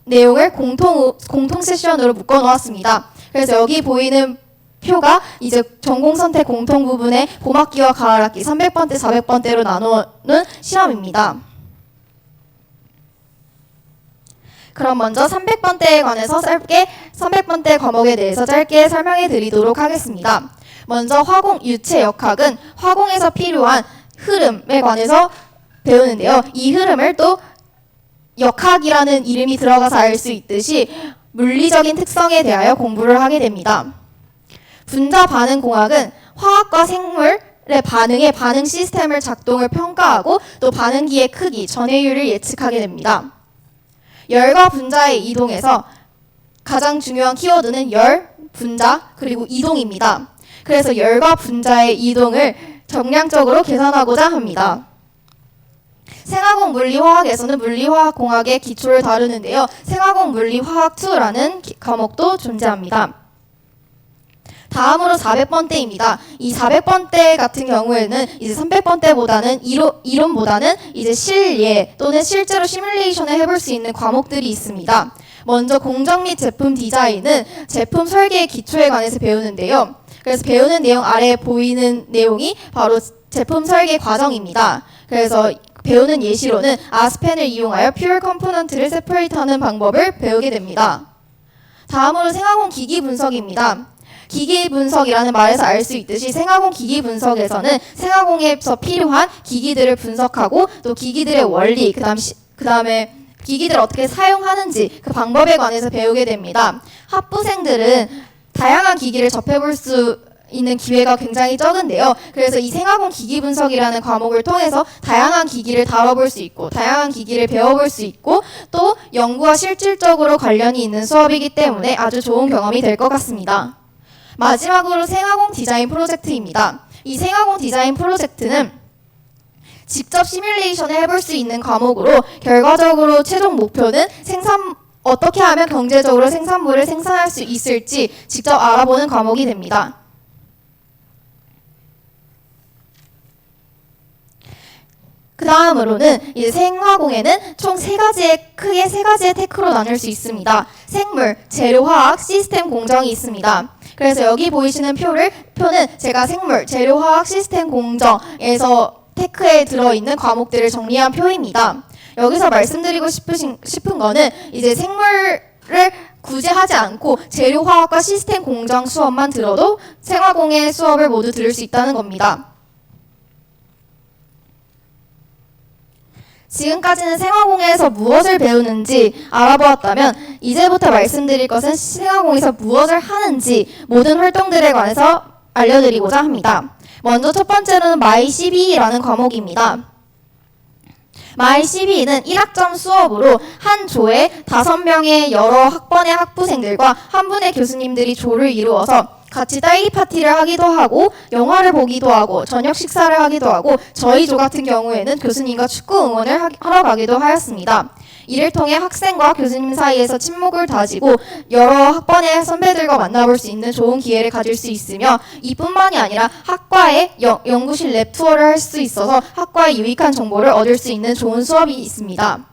Speaker 1: 내용을 공통 세션으로 묶어놓았습니다. 그래서 여기 보이는 표가 이제 전공 선택 공통 부분의 봄학기와 가을학기 300번대, 400번대로 나누는 실험입니다. 그럼 먼저 300번대에 관해서 300번대 과목에 대해서 짧게 설명해 드리도록 하겠습니다. 먼저 화공 유체 역학은 화공에서 필요한 흐름에 관해서 배우는데요. 이 흐름을 또 역학이라는 이름이 들어가서 알 수 있듯이 물리적인 특성에 대하여 공부를 하게 됩니다. 분자 반응 공학은 화학과 생물의 반응의 반응 시스템을 작동을 평가하고 또 반응기의 크기, 전해율을 예측하게 됩니다. 열과 분자의 이동에서 가장 중요한 키워드는 열, 분자, 그리고 이동입니다. 그래서 열과 분자의 이동을 정량적으로 계산하고자 합니다. 생화공 물리화학에서는 물리화학공학의 기초를 다루는데요. 생화공 물리화학 2라는 과목도 존재합니다. 다음으로 400번대입니다. 이 400번대 같은 경우에는 이제 300번대보다는 이론보다는 이제 실예 또는 실제로 시뮬레이션을 해볼 수 있는 과목들이 있습니다. 먼저 공정 및 제품 디자인은 제품 설계의 기초에 관해서 배우는데요. 그래서 배우는 내용 아래에 보이는 내용이 바로 제품 설계 과정입니다. 그래서 배우는 예시로는 아스펜을 이용하여 퓨어 컴포넌트를 세퍼레이트하는 방법을 배우게 됩니다. 다음으로 생화공 기기 분석입니다. 기기 분석이라는 말에서 알 수 있듯이 생화공 기기 분석에서는 생화공에서 필요한 기기들을 분석하고 또 기기들의 원리, 그다음에 기기들을 어떻게 사용하는지 그 방법에 관해서 배우게 됩니다. 학부생들은 다양한 기기를 접해볼 수 있는 기회가 굉장히 적은데요. 그래서 이 생화공 기기 분석이라는 과목을 통해서 다양한 기기를 다뤄볼 수 있고 다양한 기기를 배워볼 수 있고 또 연구와 실질적으로 관련이 있는 수업이기 때문에 아주 좋은 경험이 될 것 같습니다. 마지막으로 생화공 디자인 프로젝트입니다. 이 생화공 디자인 프로젝트는 직접 시뮬레이션을 해볼 수 있는 과목으로 결과적으로 최종 목표는 어떻게 하면 경제적으로 생산물을 생산할 수 있을지 직접 알아보는 과목이 됩니다. 그 다음으로는 이제 생화공예는 총 크게 세 가지의 테크로 나눌 수 있습니다. 생물, 재료화학, 시스템 공정이 있습니다. 그래서 여기 보이시는 표는 제가 생물, 재료화학, 시스템 공정에서 테크에 들어있는 과목들을 정리한 표입니다. 여기서 말씀드리고 싶은 거는 이제 생물을 굳이 하지 않고 재료화학과 시스템 공정 수업만 들어도 생화공예 수업을 모두 들을 수 있다는 겁니다. 지금까지는 생화공예에서 무엇을 배우는지 알아보았다면 이제부터 말씀드릴 것은 생화공예에서 무엇을 하는지 모든 활동들에 관해서 알려드리고자 합니다. 먼저 첫 번째로는 My12라는 과목입니다. My12는 1학점 수업으로 한 조에 5명의 여러 학번의 학부생들과 한 분의 교수님들이 조를 이루어서 같이 딸기 파티를 하기도 하고 영화를 보기도 하고 저녁 식사를 하기도 하고 저희 조 같은 경우에는 교수님과 축구 응원을 하러 가기도 하였습니다. 이를 통해 학생과 교수님 사이에서 친목을 다지고 여러 학번의 선배들과 만나볼 수 있는 좋은 기회를 가질 수 있으며 이뿐만이 아니라 학과의 연구실 랩 투어를 할 수 있어서 학과의 유익한 정보를 얻을 수 있는 좋은 수업이 있습니다.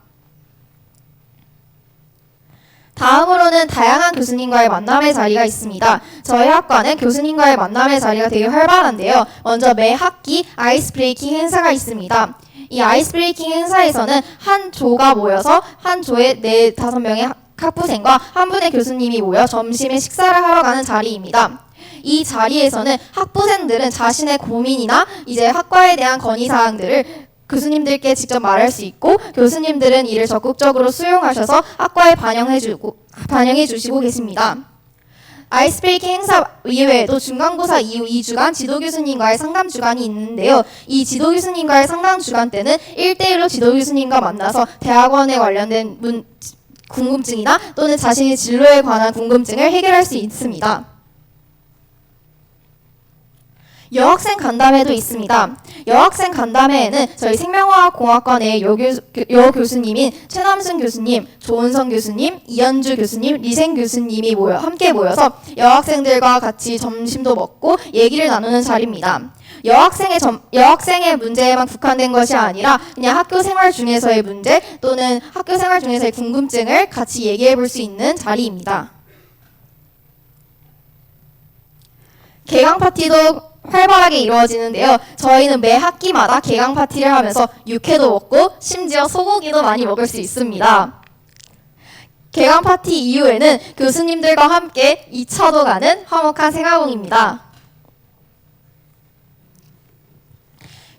Speaker 1: 다음으로는 다양한 교수님과의 만남의 자리가 있습니다. 저희 학과는 교수님과의 만남의 자리가 되게 활발한데요. 먼저 매 학기 아이스 브레이킹 행사가 있습니다. 이 아이스 브레이킹 행사에서는 한 조가 모여서 한 조에 4-5명의 학부생과 한 분의 교수님이 모여 점심에 식사를 하러 가는 자리입니다. 이 자리에서는 학부생들은 자신의 고민이나 이제 학과에 대한 건의사항들을 교수님들께 직접 말할 수 있고 교수님들은 이를 적극적으로 수용하셔서 학과에 반영해 주시고 계십니다. 아이스 브레이킹 행사 이외에도 중간고사 이후 2주간 지도교수님과의 상담 주간이 있는데요. 이 지도교수님과의 상담 주간 때는 1대1로 지도교수님과 만나서 대학원에 관련된 궁금증이나 또는 자신의 진로에 관한 궁금증을 해결할 수 있습니다. 여학생 간담회도 있습니다. 여학생 간담회에는 저희 생명화학공학과의 여교수님인 최남순 교수님, 조은성 교수님, 이현주 교수님, 리생 교수님이 함께 모여서 여학생들과 같이 점심도 먹고 얘기를 나누는 자리입니다. 여학생의 문제에만 국한된 것이 아니라 그냥 학교 생활 중에서의 문제 또는 학교 생활 중에서의 궁금증을 같이 얘기해 볼 수 있는 자리입니다. 개강 파티도 활발하게 이루어지는데요. 저희는 매 학기마다 개강 파티를 하면서 육회도 먹고 심지어 소고기도 많이 먹을 수 있습니다. 개강 파티 이후에는 교수님들과 함께 2차도 가는 화목한 생화공입니다.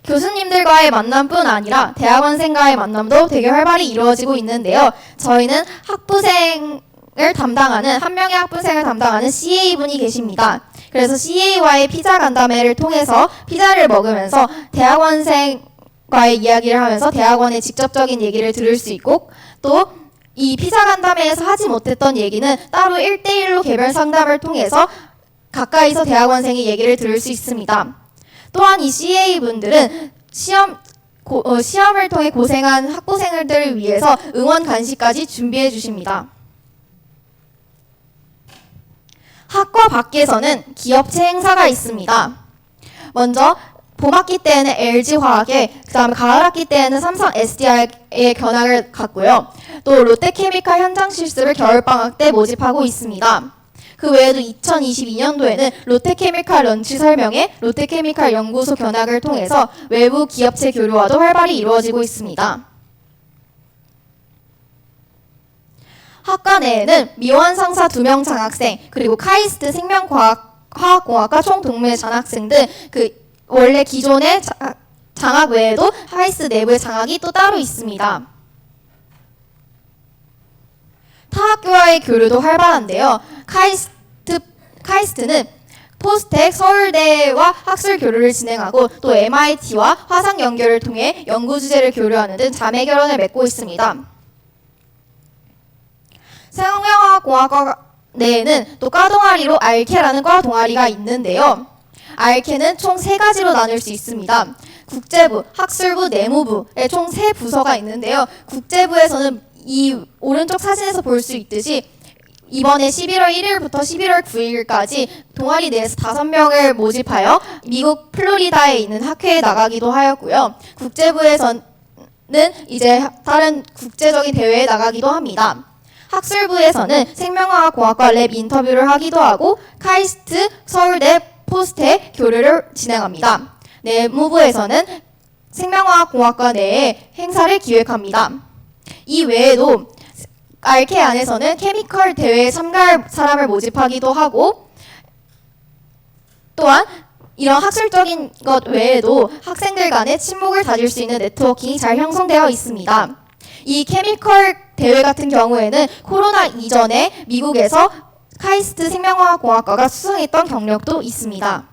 Speaker 1: 교수님들과의 만남뿐 아니라 대학원생과의 만남도 되게 활발히 이루어지고 있는데요. 저희는 한 명의 학부생을 담당하는 CA분이 계십니다. 그래서 CA와의 피자 간담회를 통해서 피자를 먹으면서 대학원생과의 이야기를 하면서 대학원의 직접적인 얘기를 들을 수 있고 또 이 피자 간담회에서 하지 못했던 얘기는 따로 1대1로 개별 상담을 통해서 가까이서 대학원생의 얘기를 들을 수 있습니다. 또한 이 CA분들은 시험을 통해 고생한 학부생들을 위해서 응원 간식까지 준비해 주십니다. 학과 밖에서는 기업체 행사가 있습니다. 먼저 봄학기 때에는 LG화학에, 그 다음에 가을학기 때에는 삼성 SDI의 견학을 갔고요. 또 롯데케미칼 현장 실습을 겨울방학 때 모집하고 있습니다. 그 외에도 2022년도에는 롯데케미칼 런치 설명회, 롯데케미칼 연구소 견학을 통해서 외부 기업체 교류와도 활발히 이루어지고 있습니다. 학과 내에는 미원 상사 2명 장학생, 그리고 카이스트 생명화학공학과 총동문회 장학생 등 원래 기존의 장학 외에도 카이스트 내부의 장학이 또 따로 있습니다. 타 학교와의 교류도 활발한데요. 카이스트는 포스텍, 서울대와 학술 교류를 진행하고 또 MIT와 화상 연결을 통해 연구 주제를 교류하는 등 자매 결연을 맺고 있습니다. 생명화학공학과 내에는 또 과 동아리로 알케라는 과 동아리가 있는데요. 알케는 총 3가지로 나눌 수 있습니다. 국제부, 학술부, 내무부에 총 3부서가 있는데요. 국제부에서는 이 오른쪽 사진에서 볼 수 있듯이 이번에 11월 1일부터 11월 9일까지 동아리 내에서 5명을 모집하여 미국 플로리다에 있는 학회에 나가기도 하였고요. 국제부에선 이제 다른 국제적인 대회에 나가기도 합니다. 학술부에서는 생명화학공학과 랩 인터뷰를 하기도 하고 카이스트, 서울대, 포스트에 교류를 진행합니다. 내무부에서는 생명화학공학과 내에 행사를 기획합니다. 이 외에도 RK 안에서는 케미컬 대회에 참가할 사람을 모집하기도 하고 또한 이런 학술적인 것 외에도 학생들 간의 친목을 다질 수 있는 네트워킹이 잘 형성되어 있습니다. 이 케미컬 대회 같은 경우에는 코로나 이전에 미국에서 카이스트 생명화학공학과가 수상했던 경력도 있습니다.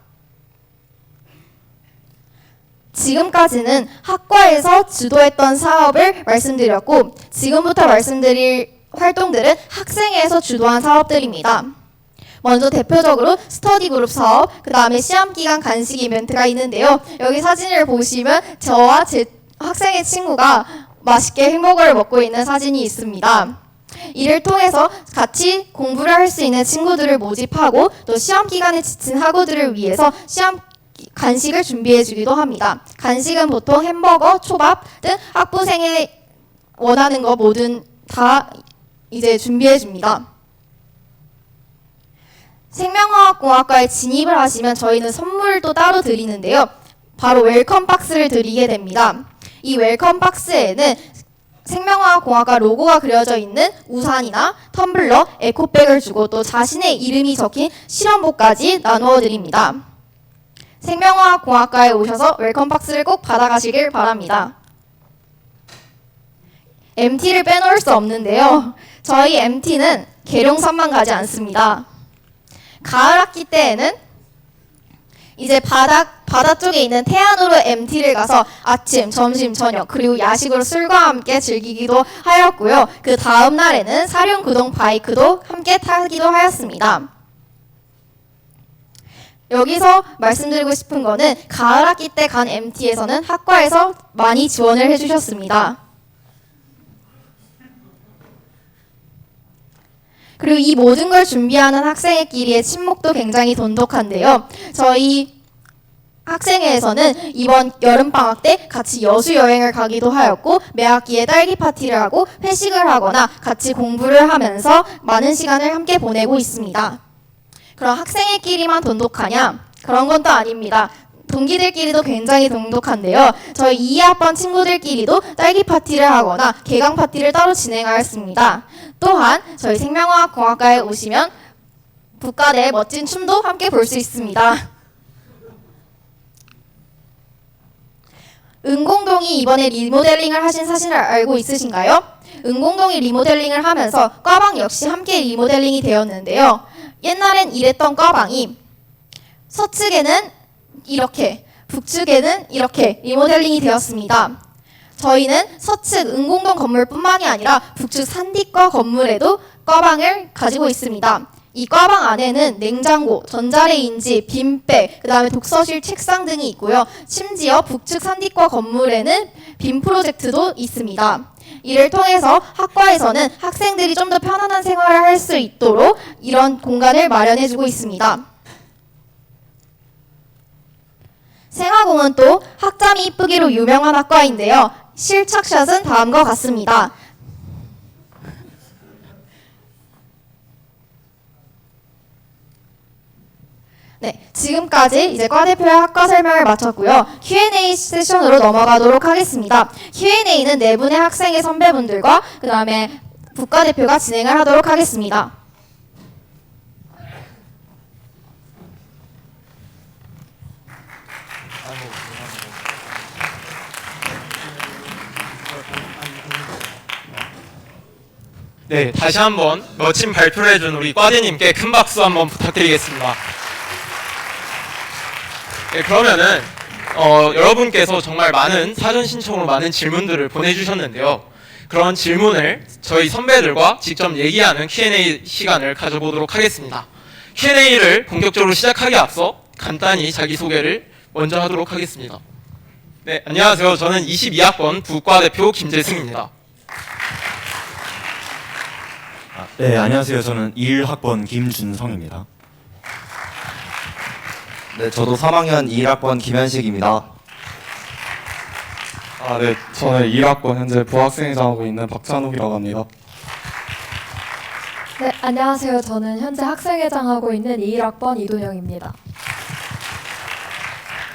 Speaker 1: 지금까지는 학과에서 주도했던 사업을 말씀드렸고 지금부터 말씀드릴 활동들은 학생회에서 주도한 사업들입니다. 먼저 대표적으로 스터디 그룹 사업, 그 다음에 시험기간 간식 이벤트가 있는데요. 여기 사진을 보시면 저와 제 학생의 친구가 맛있게 햄버거를 먹고 있는 사진이 있습니다. 이를 통해서 같이 공부를 할 수 있는 친구들을 모집하고 또 시험 기간에 지친 학우들을 위해서 시험 간식을 준비해 주기도 합니다. 간식은 보통 햄버거, 초밥 등 학부생이 원하는 거 뭐든 다 이제 준비해 줍니다. 생명화학공학과에 진입을 하시면 저희는 선물도 따로 드리는데요. 바로 웰컴 박스를 드리게 됩니다. 이 웰컴 박스에는 생명화학공학과 로고가 그려져 있는 우산이나 텀블러, 에코백을 주고 또 자신의 이름이 적힌 실험복까지 나누어 드립니다. 생명화학공학과에 오셔서 웰컴 박스를 꼭 받아가시길 바랍니다. MT를 빼놓을 수 없는데요. 저희 MT는 계룡산만 가지 않습니다. 가을 학기 때에는 이제 바다 쪽에 있는 태안으로 MT를 가서 아침, 점심, 저녁 그리고 야식으로 술과 함께 즐기기도 하였고요. 그 다음 날에는 사륜구동 바이크도 함께 타기도 하였습니다. 여기서 말씀드리고 싶은 거는 가을 학기 때 간 MT에서는 학과에서 많이 지원을 해주셨습니다. 그리고 이 모든 걸 준비하는 학생회끼리의 친목도 굉장히 돈독한데요. 저희 학생회에서는 이번 여름방학 때 같이 여수 여행을 가기도 하였고 매 학기에 딸기 파티를 하고 회식을 하거나 같이 공부를 하면서 많은 시간을 함께 보내고 있습니다. 그럼 학생회끼리만 돈독하냐? 그런 건 또 아닙니다. 동기들끼리도 굉장히 돈독한데요. 저희 2학번 친구들끼리도 딸기 파티를 하거나 개강 파티를 따로 진행하였습니다. 또한 저희 생명화학공학과에 오시면 북가대의 멋진 춤도 함께 볼 수 있습니다. 은공동이 이번에 리모델링을 하신 사실을 알고 있으신가요? 은공동이 리모델링을 하면서 과방 역시 함께 리모델링이 되었는데요. 옛날엔 이랬던 과방이 서측에는 이렇게, 북측에는 이렇게 리모델링이 되었습니다. 저희는 서측 은공동 건물뿐만이 아니라 북측 산디과 건물에도 과방을 가지고 있습니다. 이 과방 안에는 냉장고, 전자레인지, 빔백, 그 다음에 독서실, 책상 등이 있고요. 심지어 북측 산디과 건물에는 빔 프로젝트도 있습니다. 이를 통해서 학과에서는 학생들이 좀 더 편안한 생활을 할 수 있도록 이런 공간을 마련해주고 있습니다. 생화공은 또 학점이 이쁘기로 유명한 학과인데요. 실착샷은 다음과 같습니다. 네, 지금까지 이제 과대표의 학과 설명을 마쳤고요. Q&A 세션으로 넘어가도록 하겠습니다. Q&A는 네 분의 학생의 선배분들과 그 다음에 국가대표가 진행을 하도록 하겠습니다.
Speaker 5: 네, 다시 한번 멋진 발표를 해준 우리 과대님께 큰 박수 한번 부탁드리겠습니다. 네, 그러면은 여러분께서 정말 많은 사전 신청으로 많은 질문들을 보내주셨는데요. 그런 질문을 저희 선배들과 직접 얘기하는 Q&A 시간을 가져보도록 하겠습니다. Q&A를 본격적으로 시작하기 앞서 간단히 자기소개를 먼저 하도록 하겠습니다. 네, 안녕하세요. 저는 22학번 부과대표 김재승입니다.
Speaker 6: 네, 안녕하세요. 저는 21학번 김준성입니다.
Speaker 7: 네, 저도 3학년 21학번 김현식입니다. 네. 저는 1학번 현재 부학생회장 하고 있는 박찬욱이라고 합니다.
Speaker 8: 네, 안녕하세요. 저는 현재 학생회장 하고 있는 21학번 이도영입니다.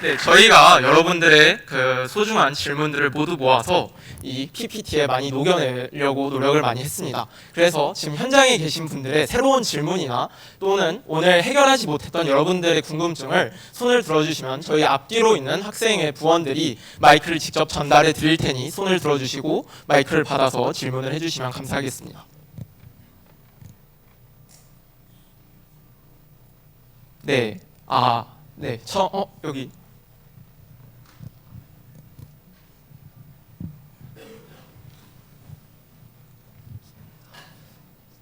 Speaker 5: 네, 저희가 여러분들의 그 소중한 질문들을 모두 모아서 이 PPT에 많이 녹여내려고 노력을 많이 했습니다. 그래서 지금 현장에 계신 분들의 새로운 질문이나 또는 오늘 해결하지 못했던 여러분들의 궁금증을 손을 들어주시면 저희 앞뒤로 있는 학생회 부원들이 마이크를 직접 전달해 드릴 테니 손을 들어주시고 마이크를 받아서 질문을 해주시면 감사하겠습니다. 네, 네, 여기.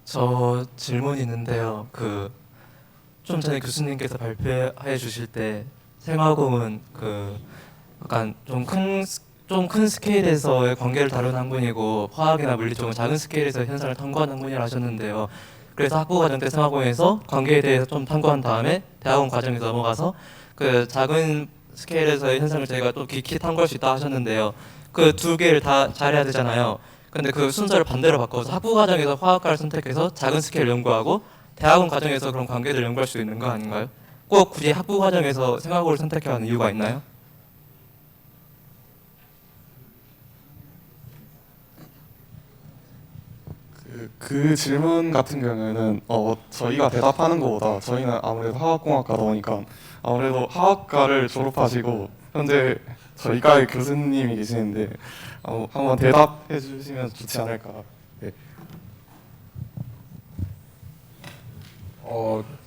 Speaker 9: 저 질문이 있는데요. 좀 전에 교수님께서 발표해 주실 때 생화공은 약간 좀 큰 스케일에서의 관계를 다루는 학문이고 화학이나 물리 쪽은 작은 스케일에서 현상을 탐구하는 학문이라 하셨는데요. 그래서 학부 과정 때 생화공에서 관계에 대해서 좀 탐구한 다음에 대학원 과정에 넘어가서 그 작은 스케일에서의 현상을 저희가 또 깊이 탐구할 수 있다 하셨는데요. 그 두 개를 다 잘해야 되잖아요. 근데 그 순서를 반대로 바꿔서 학부 과정에서 화학과를 선택해서 작은 스케일 연구하고 대학원 과정에서 그런 관계를 연구할 수 있는 거 아닌가요? 꼭 굳이 학부 과정에서 생화고를 선택해야 하는 이유가 있나요?
Speaker 7: 그 질문 같은 경우에는 저희가 대답하는 것보다 저희는 아무래도 화학공학과다 보니까 아무래도 화학과를 졸업하시고 현재 저희과의 교수님이 계시는데 한번 대답해 주시면 좋지 않을까. 네.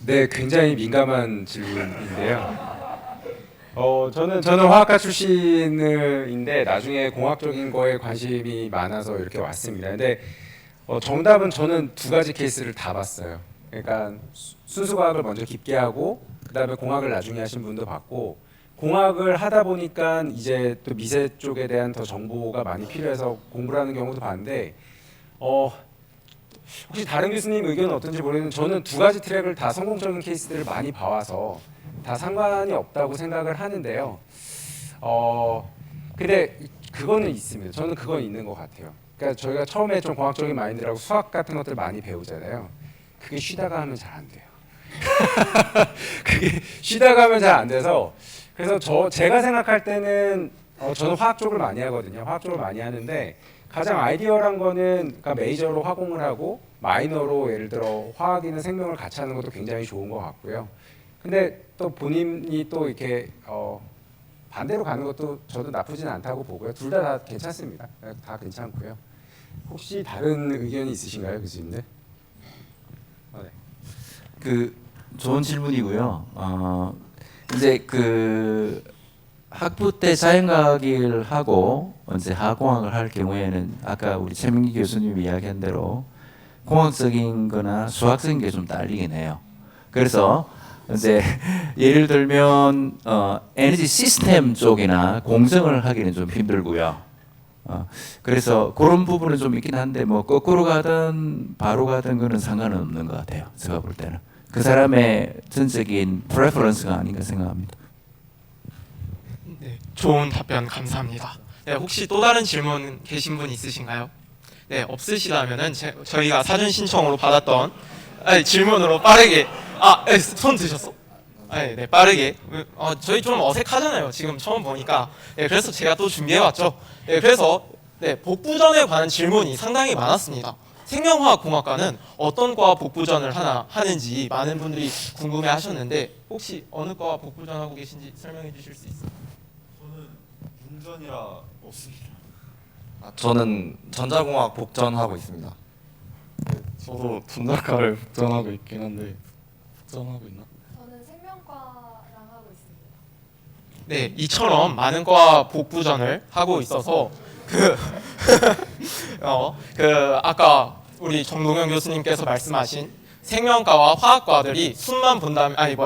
Speaker 3: 네, 굉장히 민감한 질문인데요. 저는 화학과 출신인데 나중에 공학적인 거에 관심이 많아서 이렇게 왔습니다. 근데 정답은 저는 두 가지 케이스를 다 봤어요. 그러니까 순수과학을 먼저 깊게 하고 그다음에 공학을 나중에 하신 분도 봤고 공학을 하다 보니까 이제 또 미세 쪽에 대한 더 정보가 많이 필요해서 공부를 하는 경우도 봤는데 혹시 다른 교수님 의견은 어떤지 모르겠는데 저는 두 가지 트랙을 다 성공적인 케이스들을 많이 봐와서 다 상관이 없다고 생각을 하는데요. 근데 그거는 있습니다. 저는 그건 있는 것 같아요. 그러니까 저희가 처음에 좀 공학적인 마인드라고 수학 같은 것들 많이 배우잖아요. 그게 쉬다가 하면 잘 안 돼요. 그게 쉬다가 하면 잘 안 돼서 그래서 제가 생각할 때는 저는 화학 쪽을 많이 하거든요. 화학 쪽을 많이 하는데 가장 아이디어란 거는 그러니까 메이저로 화공을 하고 마이너로 예를 들어 화학이나 생명을 같이 하는 것도 굉장히 좋은 것 같고요. 근데 또 본인이 또 이렇게 반대로 가는 것도 저도 나쁘진 않다고 보고요. 둘 다 괜찮습니다. 다 괜찮고요. 혹시 다른 의견이 있으신가요, 교수님들? 네.
Speaker 2: 좋은 질문이고요. 이제 학부 때 자연과학을 하고 이제 화학공학을 할 경우에는 아까 우리 최민기 교수님이 이야기한 대로 공학적인 거나 수학적인 게 좀 딸리긴 해요. 그래서 이제 예를 들면 에너지 시스템 쪽이나 공정을 하기는 좀 힘들고요. 그래서 그런 부분은 좀 있긴 한데 뭐 거꾸로 가든 바로 가든 그런 상관은 없는 것 같아요. 제가 볼 때는 그 사람의 전적인 프레퍼런스가 아닌가 생각합니다.
Speaker 5: 네, 좋은 답변 감사합니다. 네, 혹시 또 다른 질문 계신 분 있으신가요? 네, 없으시다면은 저희가 사전 신청으로 받았던 질문으로 빠르게 손 드셨어? 네, 빠르게. 저희 좀 어색하잖아요. 지금 처음 보니까. 네, 그래서 제가 또 준비해왔죠. 네, 그래서 복부전에 관한 질문이 상당히 많았습니다. 생명화학공학과는 어떤 과 복부전을 하는지 많은 분들이 궁금해하셨는데 혹시 어느 과 복부전 하고 계신지 설명해 주실 수 있어요?
Speaker 6: 저는 운전이라 없습니다. 저는 전자공학 복전하고 있습니다.
Speaker 7: 저도 전자과를 복전하고 있긴 한데 복전하고 있나?
Speaker 8: 저는 생명과랑 하고 있습니다.
Speaker 5: 네, 이처럼 많은 과 복부전을 하고 있어서 아까 우리 정동영 교수님께서 말씀하신 생명과와 화학과들이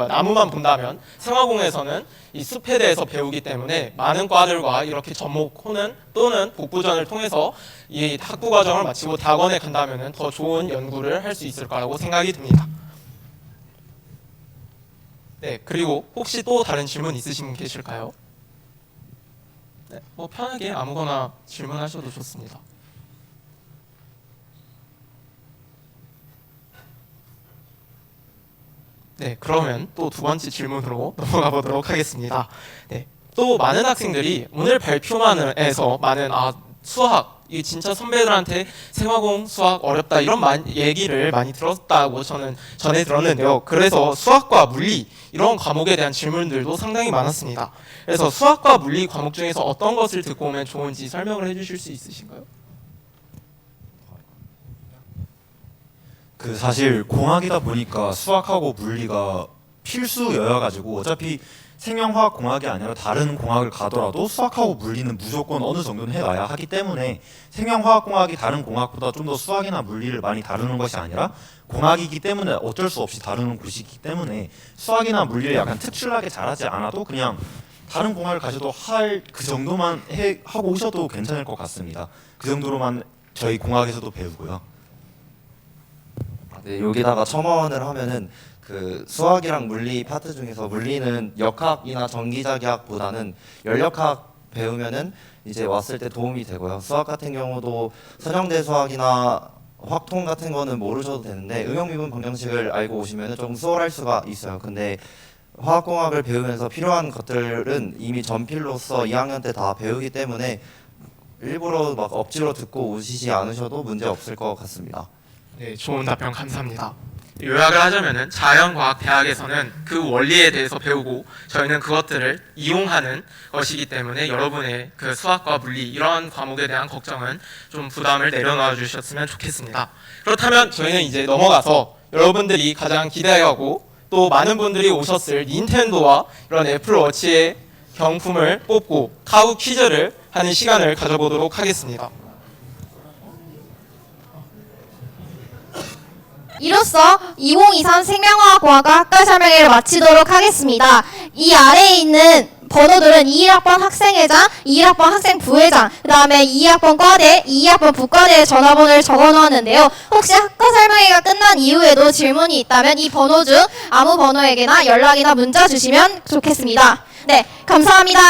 Speaker 5: 나무만 본다면 생화공에서는 이 숲에 대해서 배우기 때문에 많은 과들과 이렇게 접목하는 또는 복부전을 통해서 이 학부 과정을 마치고 대학원에 간다면 더 좋은 연구를 할 수 있을 거라고 생각이 듭니다. 네, 그리고 혹시 또 다른 질문 있으신 분 계실까요? 네, 뭐 편하게 아무거나 질문하셔도 좋습니다. 네, 그러면 또 두 번째 질문으로 넘어가 보도록 하겠습니다. 네, 또 많은 학생들이 오늘 발표만에서 많은 수학 이 진짜 선배들한테 생화공 수학 어렵다 이런 얘기를 많이 들었다고 저는 전에 들었는데요. 그래서 수학과 물리 이런 과목에 대한 질문들도 상당히 많았습니다. 그래서 수학과 물리 과목 중에서 어떤 것을 듣고 오면 좋은지 설명을 해주실 수 있으신가요?
Speaker 10: 그 사실 공학이다 보니까 수학하고 물리가 필수여가지고 어차피 생명화학 공학이 아니라 다른 공학을 가더라도 수학하고 물리는 무조건 어느 정도는 해놔야 하기 때문에 생명화학 공학이 다른 공학보다 좀 더 수학이나 물리를 많이 다루는 것이 아니라 공학이기 때문에 어쩔 수 없이 다루는 곳이기 때문에 수학이나 물리를 약간 특출나게 잘하지 않아도 그냥 다른 공학을 가셔도 할 그 정도만 하고 오셔도 괜찮을 것 같습니다. 그 정도로만 저희 공학에서도 배우고요.
Speaker 6: 네, 여기다가 첨언을 하면은 그 수학이랑 물리 파트 중에서 물리는 역학이나 전기자기학보다는 연력학 배우면은 이제 왔을 때 도움이 되고요. 수학 같은 경우도 선형대 수학이나 확통 같은 거는 모르셔도 되는데 응용미분 방정식을 알고 오시면은 조금 수월할 수가 있어요. 근데 화학공학을 배우면서 필요한 것들은 이미 전필로서 2학년 때 다 배우기 때문에 일부러 막 억지로 듣고 오시지 않으셔도 문제 없을 것 같습니다.
Speaker 5: 네, 좋은 답변 감사합니다. 요약을 하자면은 자연과학대학에서는 그 원리에 대해서 배우고 저희는 그것들을 이용하는 것이기 때문에 여러분의 그 수학과 물리 이런 과목에 대한 걱정은 좀 부담을 내려놔 주셨으면 좋겠습니다. 그렇다면 저희는 이제 넘어가서 여러분들이 가장 기대하고 또 많은 분들이 오셨을 닌텐도와 이런 애플워치의 경품을 뽑고 카우 퀴즈를 하는 시간을 가져보도록 하겠습니다.
Speaker 1: 이로써 2023 생명화학공학과 학과 설명회를 마치도록 하겠습니다. 이 아래에 있는 번호들은 21학번 학생회장, 21학번 학생 부회장, 그 다음에 22학번 과대, 22학번 부과대의 전화번호를 적어놓았는데요. 혹시 학과 설명회가 끝난 이후에도 질문이 있다면 이 번호 중 아무 번호에게나 연락이나 문자 주시면 좋겠습니다. 네, 감사합니다.